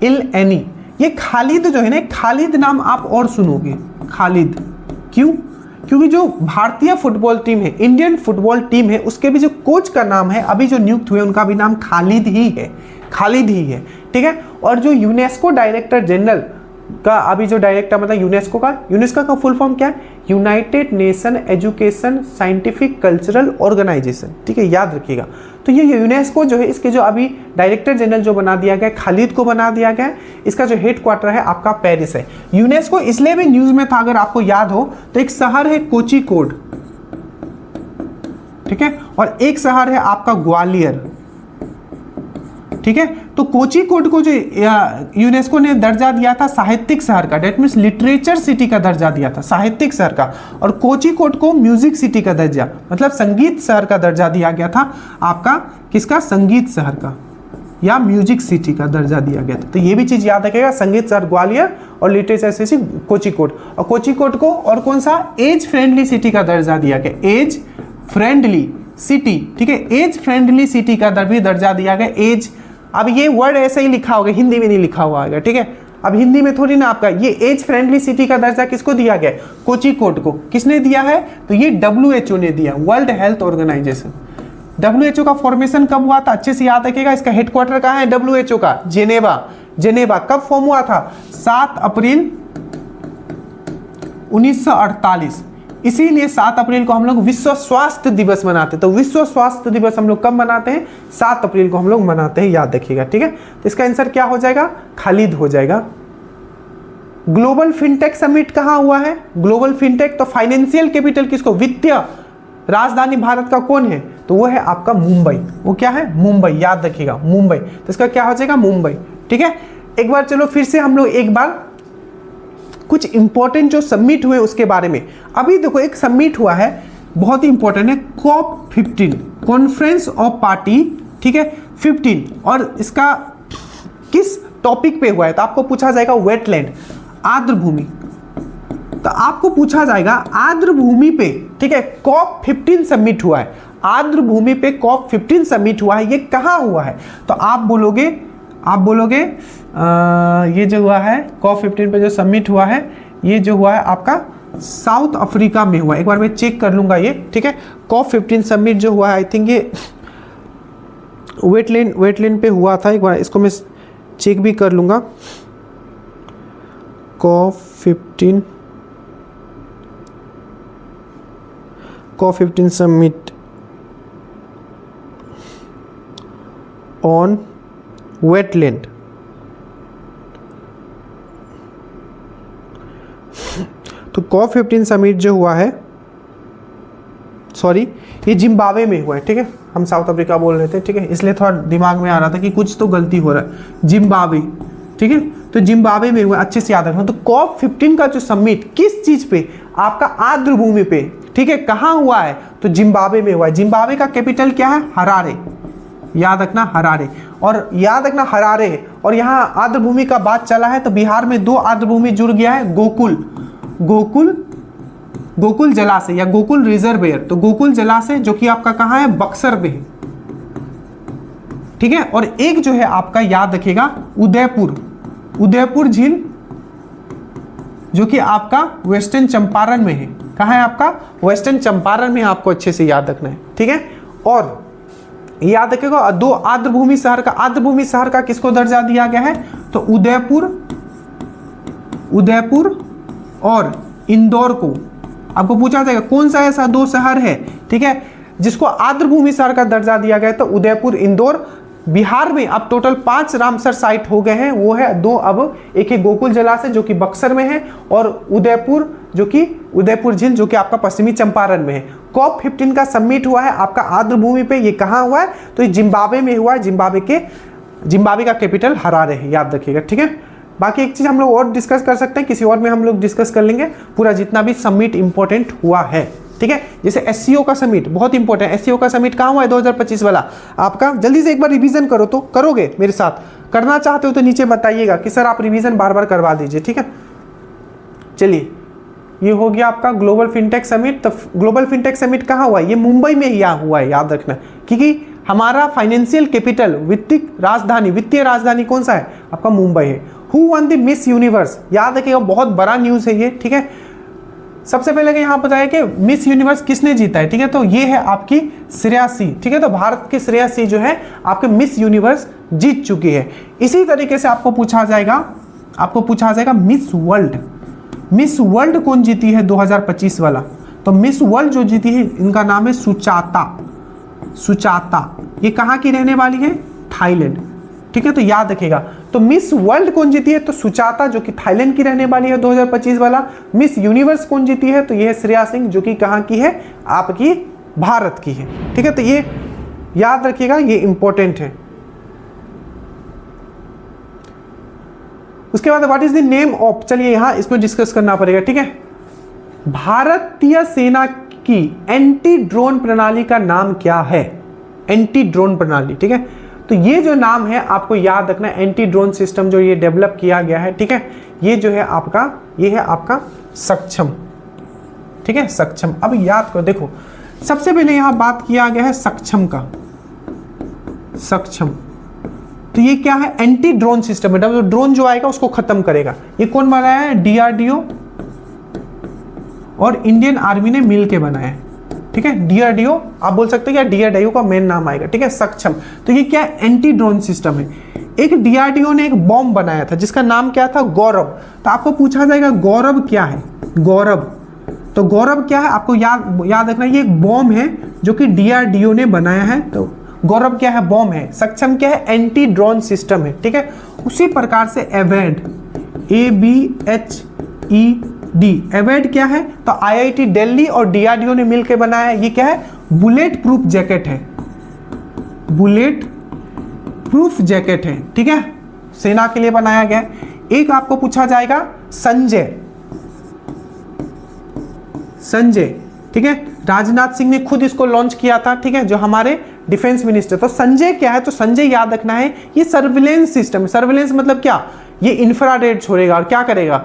इल एनी। ये खालिद जो है ना, खालिद नाम आप और सुनोगे, खालिद, क्यों, क्योंकि जो भारतीय फुटबॉल टीम है, इंडियन फुटबॉल टीम है, उसके भी जो कोच का नाम है अभी जो नियुक्त हुए उनका भी नाम खालिद ही है, खालिद ही है, ठीक है। और जो यूनेस्को डायरेक्टर जनरल का अभी जो डायरेक्टर, मतलब यूनेस्को का फुल फॉर्म क्या है, United Nation education scientific cultural organisation, ठीक है, याद रखिएगा। तो ये यूनेस्को जो है, इसके जो अभी डायरेक्टर जनरल जो बना दिया गया, खालिद को बना दिया गया, इसका जो हेड क्वार्टर है आपका पेरिस है। यूनेस्को इसलिए भी न्यूज में था, अगर आपको याद हो तो एक शहर है कोझिकोड, ठीक है, और एक शहर है आपका ग्वालियर, ठीक है। तो कोझिकोड को जो यूनेस्को ने दर्जा दिया था साहित्यिक शहर का, डेट मीन्स लिटरेचर सिटी का दर्जा दिया था, साहित्यिक शहर का, और कोझिकोड को म्यूजिक सिटी का दर्जा, मतलब संगीत शहर का दर्जा दिया गया था आपका, किसका, संगीत शहर का या म्यूजिक सिटी का दर्जा दिया गया था। तो ये भी चीज याद रखेगा, संगीत शहर ग्वालियर और लिटरेचर सिटी कोझिकोड। और कोझिकोड को और कौन सा, एज फ्रेंडली सिटी का दर्जा दिया गया, एज फ्रेंडली सिटी, ठीक है, एज फ्रेंडली सिटी का भी दर्जा दिया गया, एज। अब ये वर्ड ऐसे ही लिखा होगा, हिंदी में नहीं लिखा हुआ है, ठीक है, अब हिंदी में थोड़ी ना आपका, ये एज फ्रेंडली सिटी का दर्जा किसको दिया गया, कोझिकोड को। किसने दिया है, तो ये WHO ने दिया, वर्ल्ड हेल्थ ऑर्गेनाइजेशन। WHO का फॉर्मेशन कब हुआ था, अच्छे से याद रखिएगा, इसका हेडक्वार्टर कहाँ है, WHO का जेनेवा। जेनेवा कब फॉर्म हुआ था, 7 अप्रैल 1948। इसीलिए 7 अप्रैल को हम लोग विश्व स्वास्थ्य दिवस मनाते हैं। तो विश्व स्वास्थ्य दिवस हम लोग कब मनाते हैं, 7 अप्रैल को हम लोग मनाते हैं, याद रखिएगा, ठीक है। तो इसका आंसर क्या हो जाएगा, खालिद हो जाएगा। ग्लोबल फिनटेक समिट कहाँ हुआ है, ग्लोबल फिनटेक, तो फाइनेंशियल कैपिटल किसको, वित्तीय राजधानी भारत का कौन है, तो वो है आपका मुंबई। वो क्या है, मुंबई, याद रखिएगा, मुंबई। तो इसका क्या हो जाएगा, मुंबई, ठीक है। एक बार चलो फिर से हम लोग एक बार कुछ इंपॉर्टेंट जो सबमिट हुए उसके बारे में। अभी देखो एक सबमिट हुआ है, बहुत ही इंपॉर्टेंट है, COP15, कॉन्फ्रेंस ऑफ पार्टी, ठीक है, 15, और इसका किस टॉपिक पे हुआ है, तो आपको पूछा जाएगा वेटलैंड, आर्द्र भूमि। तो आपको पूछा जाएगा आर्द्र भूमि पे, ठीक है, COP15 सबमिट हुआ है, आर्द्र भूमि पे COP15 सबमिट हुआ है, ये कहाँ हुआ है, तो आप बोलोगे ये जो हुआ है COP15 पे जो सबमिट हुआ है, ये जो हुआ है आपका साउथ अफ्रीका में हुआ है। एक बार मैं चेक कर लूंगा ये, ठीक है, COP15 सबमिट जो हुआ है, आई थिंक ये वेटलैंड पे हुआ था। एक बार इसको मैं चेक भी कर लूंगा, COP15 सबमिट ऑन वेटलैंड। तो COP15 समिट जो हुआ है, सॉरी, ये जिम्बाब्वे में हुआ है, ठीक है, हम साउथ अफ्रीका बोल रहे थे, ठीक है, इसलिए थोड़ा दिमाग में आ रहा था कि कुछ तो गलती हो रहा है, जिम्बाब्वे, ठीक है, तो जिम्बाब्वे में हुआ, अच्छे से याद रखना। तो COP15 का जो समिट किस चीज पे, आपका आर्द्र भूमि पे, ठीक है, कहाँ हुआ है, तो जिम्बाब्वे में हुआ है। जिम्बाब्वे का कैपिटल क्या है, हरारे, याद रखना, हरारे, और याद रखना हरारे। और यहाँ आर्द्र भूमि का बात चला है तो बिहार में 2 आर्द्र भूमि जुड़ गया है, गोकुल जलाशय या गोकुल रिजर्वेयर। तो गोकुल जलाशय जो कि आपका कहाँ है, बक्सर में है, ठीक है। और एक जो है आपका याद रखिएगा उदयपुर झील जो कि आपका वेस्टर्न चंपारण में है। कहाँ है आपका, वेस्टर्न चंपारण में, आपको अच्छे से याद रखना है, ठीक है। और याद रखिएगा 2 आर्द्र भूमि शहर का किसको दर्जा दिया गया है, तो उदयपुर और इंदौर को। आपको पूछा जाएगा कौन सा ऐसा 2 शहर है, ठीक है, जिसको आर्द्र भूमि शहर का दर्जा दिया गया है, तो उदयपुर, इंदौर। बिहार में अब टोटल 5 रामसर साइट हो गए हैं, वो है 2, अब एक है गोकुल जलाशय जो कि बक्सर में है, और उदयपुर जो कि उदयपुर झील जो कि आपका पश्चिमी चंपारण में है। COP15 का सबमिट हुआ है आपका आर्द्र भूमि पे, ये कहाँ हुआ है, तो ये जिम्बाब्वे में हुआ है। जिम्बाब्वे का कैपिटल हरारे है, याद रखिएगा, ठीक है। बाकी एक चीज हम लोग और डिस्कस कर सकते हैं, किसी और में हम लोग डिस्कस कर लेंगे पूरा जितना भी सबमिट इंपॉर्टेंट हुआ है। ठीक है। जैसे एससीओ का समिट बहुत इंपॉर्टेंट है, एससीओ का समिट कहाँ हुआ है 2025 वाला आपका, जल्दी से एक बार रिवीजन करो तो करोगे मेरे साथ, करना चाहते हो तो नीचे बताइएगा कि सर आप रिवीजन बार बार करवा दीजिए, ठीक है। चलिए ये हो गया आपका ग्लोबल फिनटेक समिट। तो ग्लोबल फिनटेक समिट कहाँ हुआ है, ये मुंबई में ही हुआ है, याद रखना, क्योंकि हमारा फाइनेंशियल कैपिटल वित्तीय राजधानी कौन सा है आपका, मुंबई है। Who won the miss universe, याद रखिएगा बहुत बड़ा न्यूज है ये, ठीक है। सबसे पहले यहाँ बताया कि मिस यूनिवर्स किसने जीता है, ठीक है, तो ये है आपकी श्रेया सी, ठीक है। तो भारत की श्रेया सी जो है आपके मिस यूनिवर्स जीत चुकी है। इसी तरीके से आपको पूछा जाएगा मिस वर्ल्ड कौन जीती है 2025 वाला, तो मिस वर्ल्ड जो जीती है इनका नाम है सुचाता, ये कहाँ की रहने वाली है, थाईलैंड, ठीक है। तो याद रखिएगा, तो मिस वर्ल्ड कौन जीती है, तो सुचाता जो कि थाईलैंड की रहने वाली है 2025 वाला। मिस यूनिवर्स कौन जीती है, तो ये है श्रेया सिंह जो कि कहाँ की है, आपकी भारत की है, ठीक है। तो ये याद रखिएगा, ये इंपॉर्टेंट है। उसके बाद what is the name of, चलिए यहां इसमें डिस्कस करना पड़ेगा, ठीक है। भारतीय सेना की एंटी ड्रोन प्रणाली का नाम क्या है, एंटी ड्रोन प्रणाली, ठीक है। तो ये जो नाम है आपको याद रखना, एंटी ड्रोन सिस्टम जो ये डेवलप किया गया है, ठीक है, ये जो है आपका, ये है आपका सक्षम, ठीक है, सक्षम। अब याद करो, देखो सबसे पहले यहां बात किया गया है सक्षम का, सक्षम, तो ये क्या है, एंटी ड्रोन सिस्टम है, ड्रोन जो आएगा उसको खत्म करेगा। ये कौन बनाया है, डीआरडीओ और इंडियन आर्मी ने मिलके बनाया है, ठीक है। डीआरडीओ आप बोल सकते हैं, या डीआरडीओ का मेन नाम आएगा, ठीक है, सक्षम। तो ये क्या है, एंटी ड्रोन सिस्टम है। एक डीआरडीओ ने एक बॉम्ब बनाया था जिसका नाम क्या था, गौरव। तो आपको पूछा जाएगा गौरव क्या है, गौरव, तो गौरव क्या है आपको याद रखना, ये एक बॉम्ब है जो कि डीआरडीओ ने बनाया है। तो गौरव क्या है, बॉम्ब है। सक्षम क्या है, एंटी ड्रोन सिस्टम है, ठीक है। उसी प्रकार से एवेड, ABHED, एवेड क्या है, तो IIT दिल्ली और डीआरडीओ ने मिलकर बनाया है। ये क्या है, बुलेट प्रूफ जैकेट है, बुलेट प्रूफ जैकेट है, ठीक है, सेना के लिए बनाया गया। एक आपको पूछा जाएगा संजय, ठीक है, राजनाथ सिंह ने खुद इसको लॉन्च किया था, ठीक है, जो हमारे डिफेंस मिनिस्टर। तो संजय क्या है, तो संजय याद रखना है, ये सर्विलेंस सिस्टम है। सर्विलेंस मतलब क्या, ये इंफ्रारेड छोड़ेगा और क्या करेगा,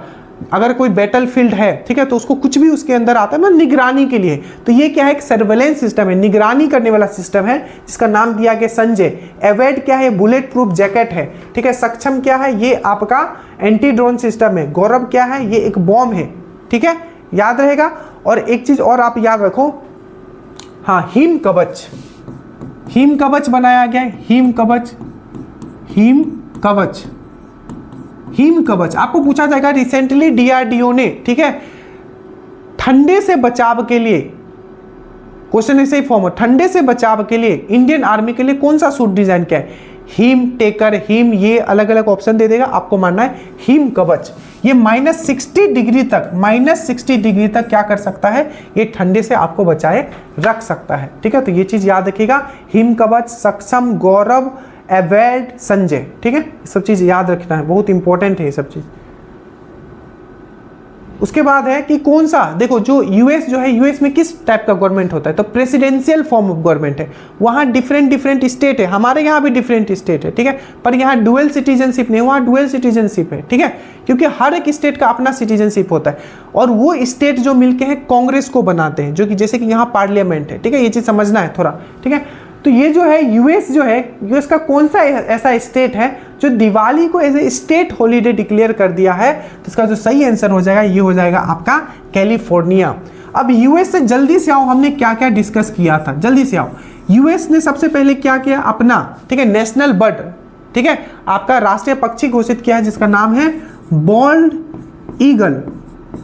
अगर कोई बैटलफील्ड है, ठीक है, तो उसको कुछ भी उसके अंदर आता है ना निगरानी के लिए, तो ये क्या है, एक सर्विलेंस सिस्टम है, निगरानी करने वाला सिस्टम है, जिसका नाम दिया गया संजय। एवेड क्या है, बुलेट प्रूफ जैकेट है, ठीक है। सक्षम क्या है, ये आपका एंटी ड्रोन सिस्टम है। गौरव क्या है, ये एक बॉम्ब है, ठीक है, याद रहेगा। और एक चीज और आप याद रखो, हाँ, हिम कवच बनाया गया है, हिम कवच आपको पूछा जाएगा। रिसेंटली डीआरडीओ ने, ठीक है, ठंडे से बचाव के लिए, क्वेश्चन ऐसे ही फॉर्म, ठंडे से बचाव के लिए इंडियन आर्मी के लिए कौन सा सूट डिजाइन किया है, हिम टेकर, हिम, ये अलग अलग ऑप्शन दे देगा, आपको मानना है हिम कवच। ये -60 डिग्री तक क्या कर सकता है, ये ठंडे से आपको बचाए रख सकता है, ठीक है। तो ये चीज याद रखिएगा, हिम कवच, सक्षम, गौरव, एवेड, संजय, ठीक है, ये सब चीज याद रखना है, बहुत इंपॉर्टेंट है ये सब चीज। उसके बाद है कि कौन सा, देखो जो यूएस जो है, यूएस में किस टाइप का गवर्नमेंट होता है, तो प्रेसिडेंशियल फॉर्म ऑफ गवर्नमेंट है। वहां डिफरेंट स्टेट है, हमारे यहाँ भी डिफरेंट स्टेट है, ठीक है, पर यहाँ डुअल सिटीजनशिप नहीं, वहाँ डुअल सिटीजनशिप है, ठीक है, क्योंकि हर एक स्टेट का अपना सिटीजनशिप होता है। और वो स्टेट जो मिलके हैं कांग्रेस को बनाते हैं, जो कि जैसे कि यहाँ पार्लियामेंट है, ठीक है, ये चीज समझना है थोड़ा, ठीक है। तो ये जो है यूएस जो है, यूएस का कौन सा ऐसा स्टेट है जो दिवाली को as a state holiday declare कर दिया है, तो इसका जो सही आंसर हो जाएगा, ये हो जाएगा आपका कैलिफोर्निया। अब यूएस से जल्दी से आओ, हमने क्या क्या डिस्कस किया था, जल्दी से आओ। यूएस ने सबसे पहले क्या किया, अपना, ठीक है, नेशनल बर्ड, ठीक है, आपका राष्ट्रीय पक्षी घोषित किया है, जिसका नाम है बॉल्ड ईगल,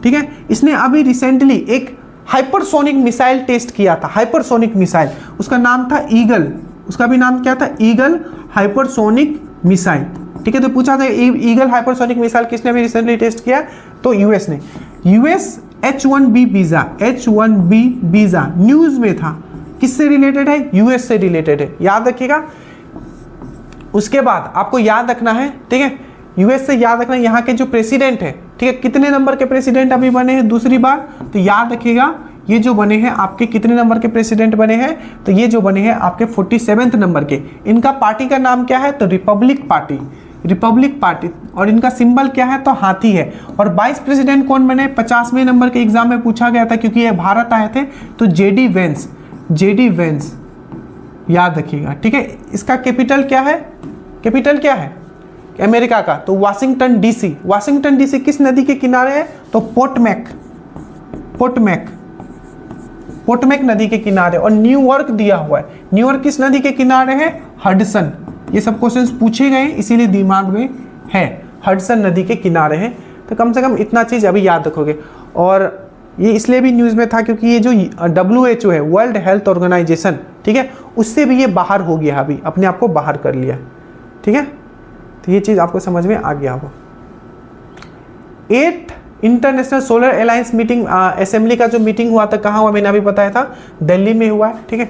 ठीक है। इसने अभी रिसेंटली एक हाइपरसोनिक मिसाइल टेस्ट किया था, हाइपरसोनिक मिसाइल, उसका नाम था ईगल, उसका भी नाम क्या था, ईगल हाइपरसोनिक मिसाइल, ठीक है। तो पूछा था ईगल हाइपरसोनिक मिसाइल किसने भी रिसेंटली टेस्ट किया, तो यूएस ने। यूएस H1B वीजा न्यूज में था, किससे रिलेटेड है, यूएस से रिलेटेड है, याद रखिएगा। उसके बाद आपको याद रखना है, ठीक है, यूएस से याद रखना, यहाँ के जो प्रेसिडेंट है, ठीक है, कितने नंबर के प्रेसिडेंट अभी बने हैं, दूसरी बार, तो याद रखिएगा ये जो बने हैं आपके कितने नंबर के प्रेसिडेंट बने हैं, तो ये जो बने हैं आपके 47वें नंबर के। इनका पार्टी का नाम क्या है, तो रिपब्लिक पार्टी, रिपब्लिक पार्टी। और इनका सिंबल क्या है, तो हाथी है। और वाइस प्रेसिडेंट कौन बने, 50वें नंबर के एग्जाम में पूछा गया था क्योंकि ये भारत आए थे, तो जेडी वेंस, जेडी वेंस याद रखिएगा, ठीक है। इसका कैपिटल क्या है, कैपिटल क्या है अमेरिका का, तो वाशिंगटन डीसी। वाशिंगटन डीसी किस नदी के किनारे है, तो पोटमैक, पोटमैक, पोटमैक नदी के किनारे। और न्यूयॉर्क दिया हुआ है, न्यूयॉर्क किस नदी के किनारे है, हडसन। ये सब क्वेश्चंस पूछे गए इसीलिए दिमाग में है, हडसन नदी के किनारे है। तो कम से कम इतना चीज अभी याद रखोगे। और ये इसलिए भी न्यूज़ में था क्योंकि ये जो WHO है, वर्ल्ड हेल्थ ऑर्गेनाइजेशन, ठीक है, उससे भी ये बाहर हो गया, अभी अपने आप को बाहर कर लिया, ठीक है। तो ये चीज़ आपको समझ में आ गया होगा। 8th international solar alliance meeting assembly का जो मीटिंग हुआ था, कहाँ हुआ, मैंने अभी बताया था, दिल्ली में हुआ है, ठीक है।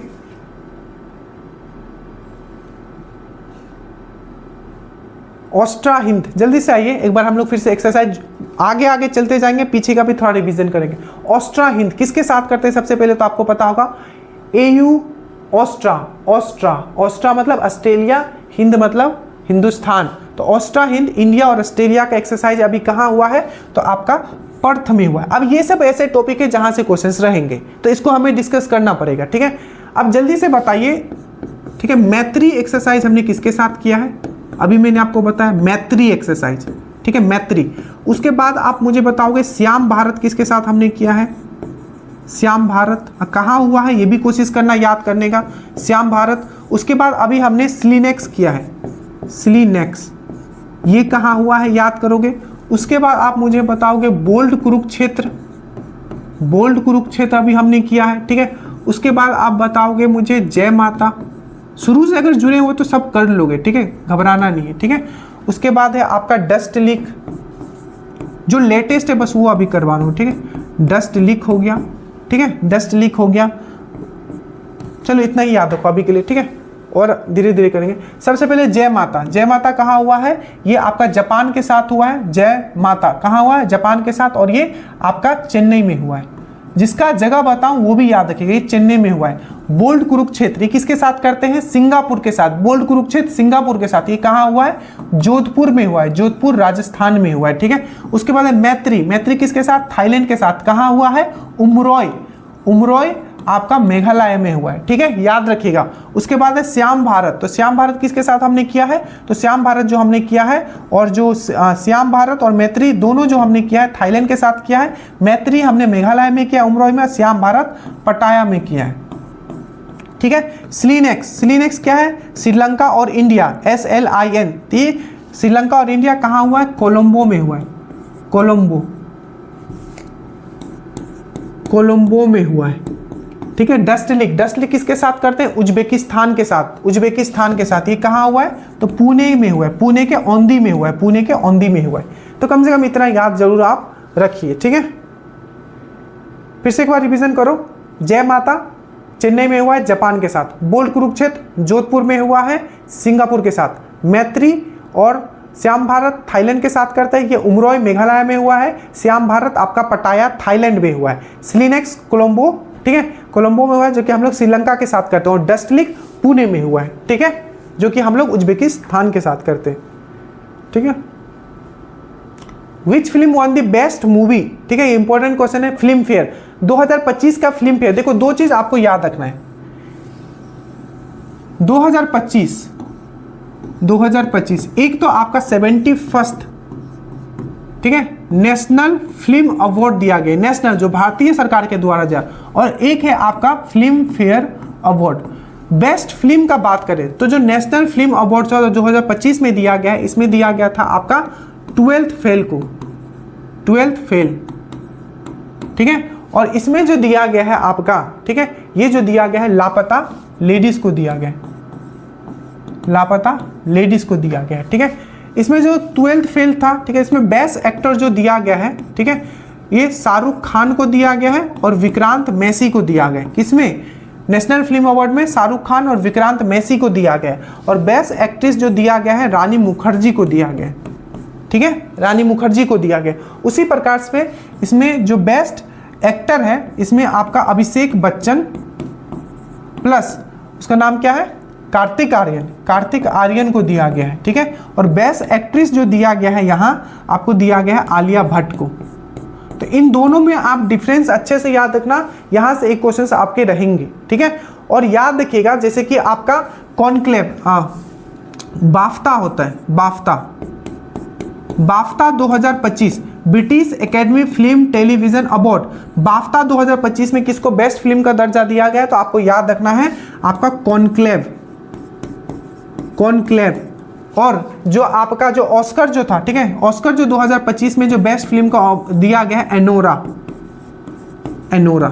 ऑस्ट्रा हिंद, जल्दी से आइए एक बार हम लोग फिर से एक्सरसाइज आगे आगे चलते जाएंगे, पीछे का भी थोड़ा रिवीजन करेंगे। ऑस्ट्रा हिंद किसके साथ करते हैं, सबसे पहले तो आपको पता होगा AU ऑस्ट्रा, ऑस्ट्रा, ऑस्ट्रा मतलब ऑस्ट्रेलिया, हिंद मतलब हिंदुस्तान। तो ऑस्ट्रा हिंद इंडिया और ऑस्ट्रेलिया का एक्सरसाइज अभी कहाँ हुआ है, तो आपका पर्थ में हुआ है। अब ये सब ऐसे टॉपिक है जहां से क्वेश्चंस रहेंगे, तो इसको हमें डिस्कस करना पड़ेगा, ठीक है। अब जल्दी से बताइए, ठीक है, मैत्री एक्सरसाइज हमने किसके साथ किया है, अभी मैंने आपको बताया मैत्री एक्सरसाइज, ठीक है, मैत्री। उसके बाद आप मुझे बताओगे श्याम भारत किसके साथ हमने किया है, श्याम भारत कहाँ हुआ है, ये भी कोशिश करना याद करने का, श्याम भारत। उसके बाद अभी हमने स्लीनेक्स किया है, स्लीनेक्स, ये कहाँ हुआ है याद करोगे। उसके बाद आप मुझे बताओगे बोल्ड कुरुक्षेत्र, बोल्ड कुरुक्षेत्र अभी हमने किया है, ठीक है। उसके बाद आप बताओगे मुझे जय माता, शुरू से अगर जुड़े हो तो सब कर लोगे, ठीक है, घबराना नहीं है, ठीक है। उसके बाद है आपका डस्ट लीक, जो लेटेस्ट है बस वो अभी करवा रहा हूँ, ठीक है। डस्ट लीक हो गया, ठीक है, डस्ट लीक हो गया। चलो इतना ही याद रखो अभी के लिए, ठीक है, और धीरे धीरे करेंगे। सबसे पहले जय माता, जय माता कहाँ हुआ है, ये आपका जापान के साथ हुआ है। जय माता कहाँ हुआ है, जापान के साथ, और ये आपका चेन्नई में हुआ है। जिसका जगह बताऊं वो भी याद रखिएगा, ये चेन्नई में हुआ है। बोल्ड कुरुक्षेत्र किसके साथ करते हैं, सिंगापुर के साथ। बोल्ड कुरुक्षेत्र सिंगापुर के साथ, ये कहाँ हुआ है, जोधपुर में हुआ है, जोधपुर राजस्थान में हुआ है, ठीक है। उसके बाद है मैत्री, मैत्री किसके साथ, थाईलैंड के साथ, कहाँ हुआ है, उमरोय, उमरोय आपका मेघालय में हुआ है, ठीक है, याद रखिएगा। उसके बाद है श्याम भारत, तो श्याम भारत किसके साथ हमने किया है, तो श्याम भारत जो हमने किया है, और जो श्याम भारत और मैत्री दोनों जो हमने किया है थाईलैंड के साथ किया है। मैत्री हमने मेघालय में किया, उमरोय में, श्याम भारत पटाया में किया है, ठीक है। स्लीनेक्स, स्लीनेक्स क्या है, श्रीलंका और इंडिया, SLIN, श्रीलंका और इंडिया कहाँ हुआ है, कोलंबो में हुआ है, कोलंबो, कोलंबो में हुआ है, ठीक है। डस्ट लीक, डस्ट लीक किसके साथ करते हैं, उज्बेकिस्तान के साथ, उज्बेकिस्तान के साथ। ये कहाँ हुआ है, तो पुणे में हुआ है, पुणे के औंधी में हुआ है, पुणे के औंधी में हुआ है। तो कम से कम इतना याद जरूर आप रखिए, ठीक है। फिर से एक बार रिवीजन करो। जय माता चेन्नई में हुआ है जापान के साथ, बोल्ड कुरुक्षेत्र जोधपुर में हुआ है सिंगापुर के साथ, मैत्री और श्याम भारत थाईलैंड के साथ करते हैं, ये उमरोय मेघालय में हुआ है, श्याम भारत आपका पटाया थाईलैंड में हुआ है, स्लीनेक्स कोलंबो, ठीक है, कोलंबो में हुआ है जो कि हम लोग श्रीलंका के साथ करते हैं, और डस्ट लीक पुणे में हुआ है, ठीक है, जो कि हम लोग उज्बेकिस्तान के साथ करते हैं, ठीक है। Which film one the best movie, ठीक है, इंपॉर्टेंट क्वेश्चन है। फिल्म फेयर 2025 का फिल्म फेयर, देखो दो चीज आपको याद रखना है। 2025 एक तो आपका 71st, ठीक है, नेशनल फिल्म अवार्ड दिया गया, नेशनल जो भारतीय सरकार के द्वारा दिया, और एक है आपका film fair award. Best film का बात करें तो जो नेशनल फिल्म अवार्ड 2025 में दिया गया है, इसमें दिया गया था आपका 12th फेल को, 12th फेल, ठीक है। और इसमें जो दिया गया है आपका, ठीक है, ये जो दिया गया है लापता लेडीज को दिया गया, लापता लेडीज को दिया गया है, ठीक है। इसमें जो 12th फेल था, ठीक है, इसमें बेस्ट एक्टर जो दिया गया है, ठीक है, ये शाहरुख खान को दिया गया है और विक्रांत मैसी को दिया गया है। किसमें, नेशनल फिल्म अवार्ड में शाहरुख खान और विक्रांत मैसी को दिया गया है। और बेस्ट एक्ट्रेस जो दिया गया है रानी मुखर्जी को दिया गया है, ठीक है, रानी मुखर्जी को दिया गया। उसी प्रकार से इसमें जो बेस्ट एक्टर है इसमें आपका अभिषेक बच्चन प्लस उसका नाम क्या है, कार्तिक आर्यन, कार्तिक आर्यन को दिया गया है, ठीक है। और बेस्ट एक्ट्रेस जो दिया गया है यहाँ आपको दिया गया है आलिया भट्ट को। तो इन दोनों में आप डिफरेंस अच्छे से याद रखना, यहाँ से एक क्वेश्चन आपके रहेंगे, ठीक है। और याद रखिएगा जैसे कि आपका कॉन्क्लेव, बाफ्ता होता है, बाफ्ता 2025 British academy film television award, बाफ्ता 2025 में किसको बेस्ट फिल्म का दर्जा दिया गया है, तो आपको याद रखना है आपका कॉन्क्लेव। और जो आपका जो ऑस्कर जो था, ठीक है, ऑस्कर जो 2025 में जो बेस्ट फिल्म का दिया गया है एनोरा।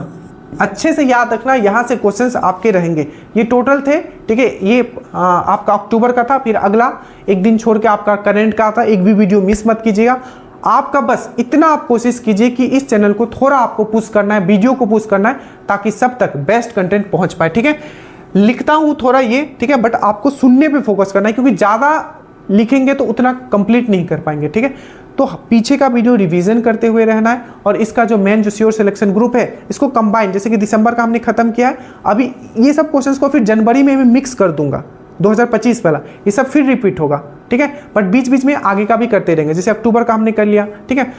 अच्छे से याद रखना, यहां से क्वेश्चंस आपके रहेंगे। ये टोटल थे, ठीक है। ये आपका अक्टूबर का था, फिर अगला एक दिन छोड़ के आपका करंट का था। एक भी वीडियो मिस मत कीजिएगा। आपका बस इतना आप कोशिश कीजिए कि इस चैनल को थोड़ा आपको पुश करना है, वीडियो को पुश करना है, ताकि सब तक बेस्ट कंटेंट पहुंच पाए, ठीक है। लिखता हूं थोड़ा ये, ठीक है, बट आपको सुनने पे फोकस करना है, क्योंकि ज़्यादा लिखेंगे तो उतना कंप्लीट नहीं कर पाएंगे, ठीक है। तो पीछे का वीडियो रिवीजन करते हुए रहना है। और इसका जो मेन जो श्योर सिलेक्शन ग्रुप है इसको कंबाइन, जैसे कि दिसंबर का हमने खत्म किया है, अभी ये सब क्वेश्चंस को फिर जनवरी में मिक्स कर दूंगा, 2025 वाला ये सब फिर रिपीट होगा, ठीक है। बट बीच बीच में आगे का भी करते रहेंगे, जैसे अक्टूबर का हमने कर लिया, ठीक है,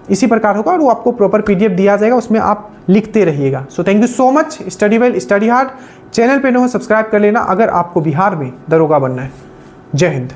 इसी प्रकार होगा। और वो आपको प्रॉपर PDF दिया जाएगा, उसमें आप लिखते रहिएगा। So thank you so much. Study well, study hard. Channel पे न हो सब्सक्राइब कर लेना अगर आपको बिहार में दरोगा बनना है। जय हिंद।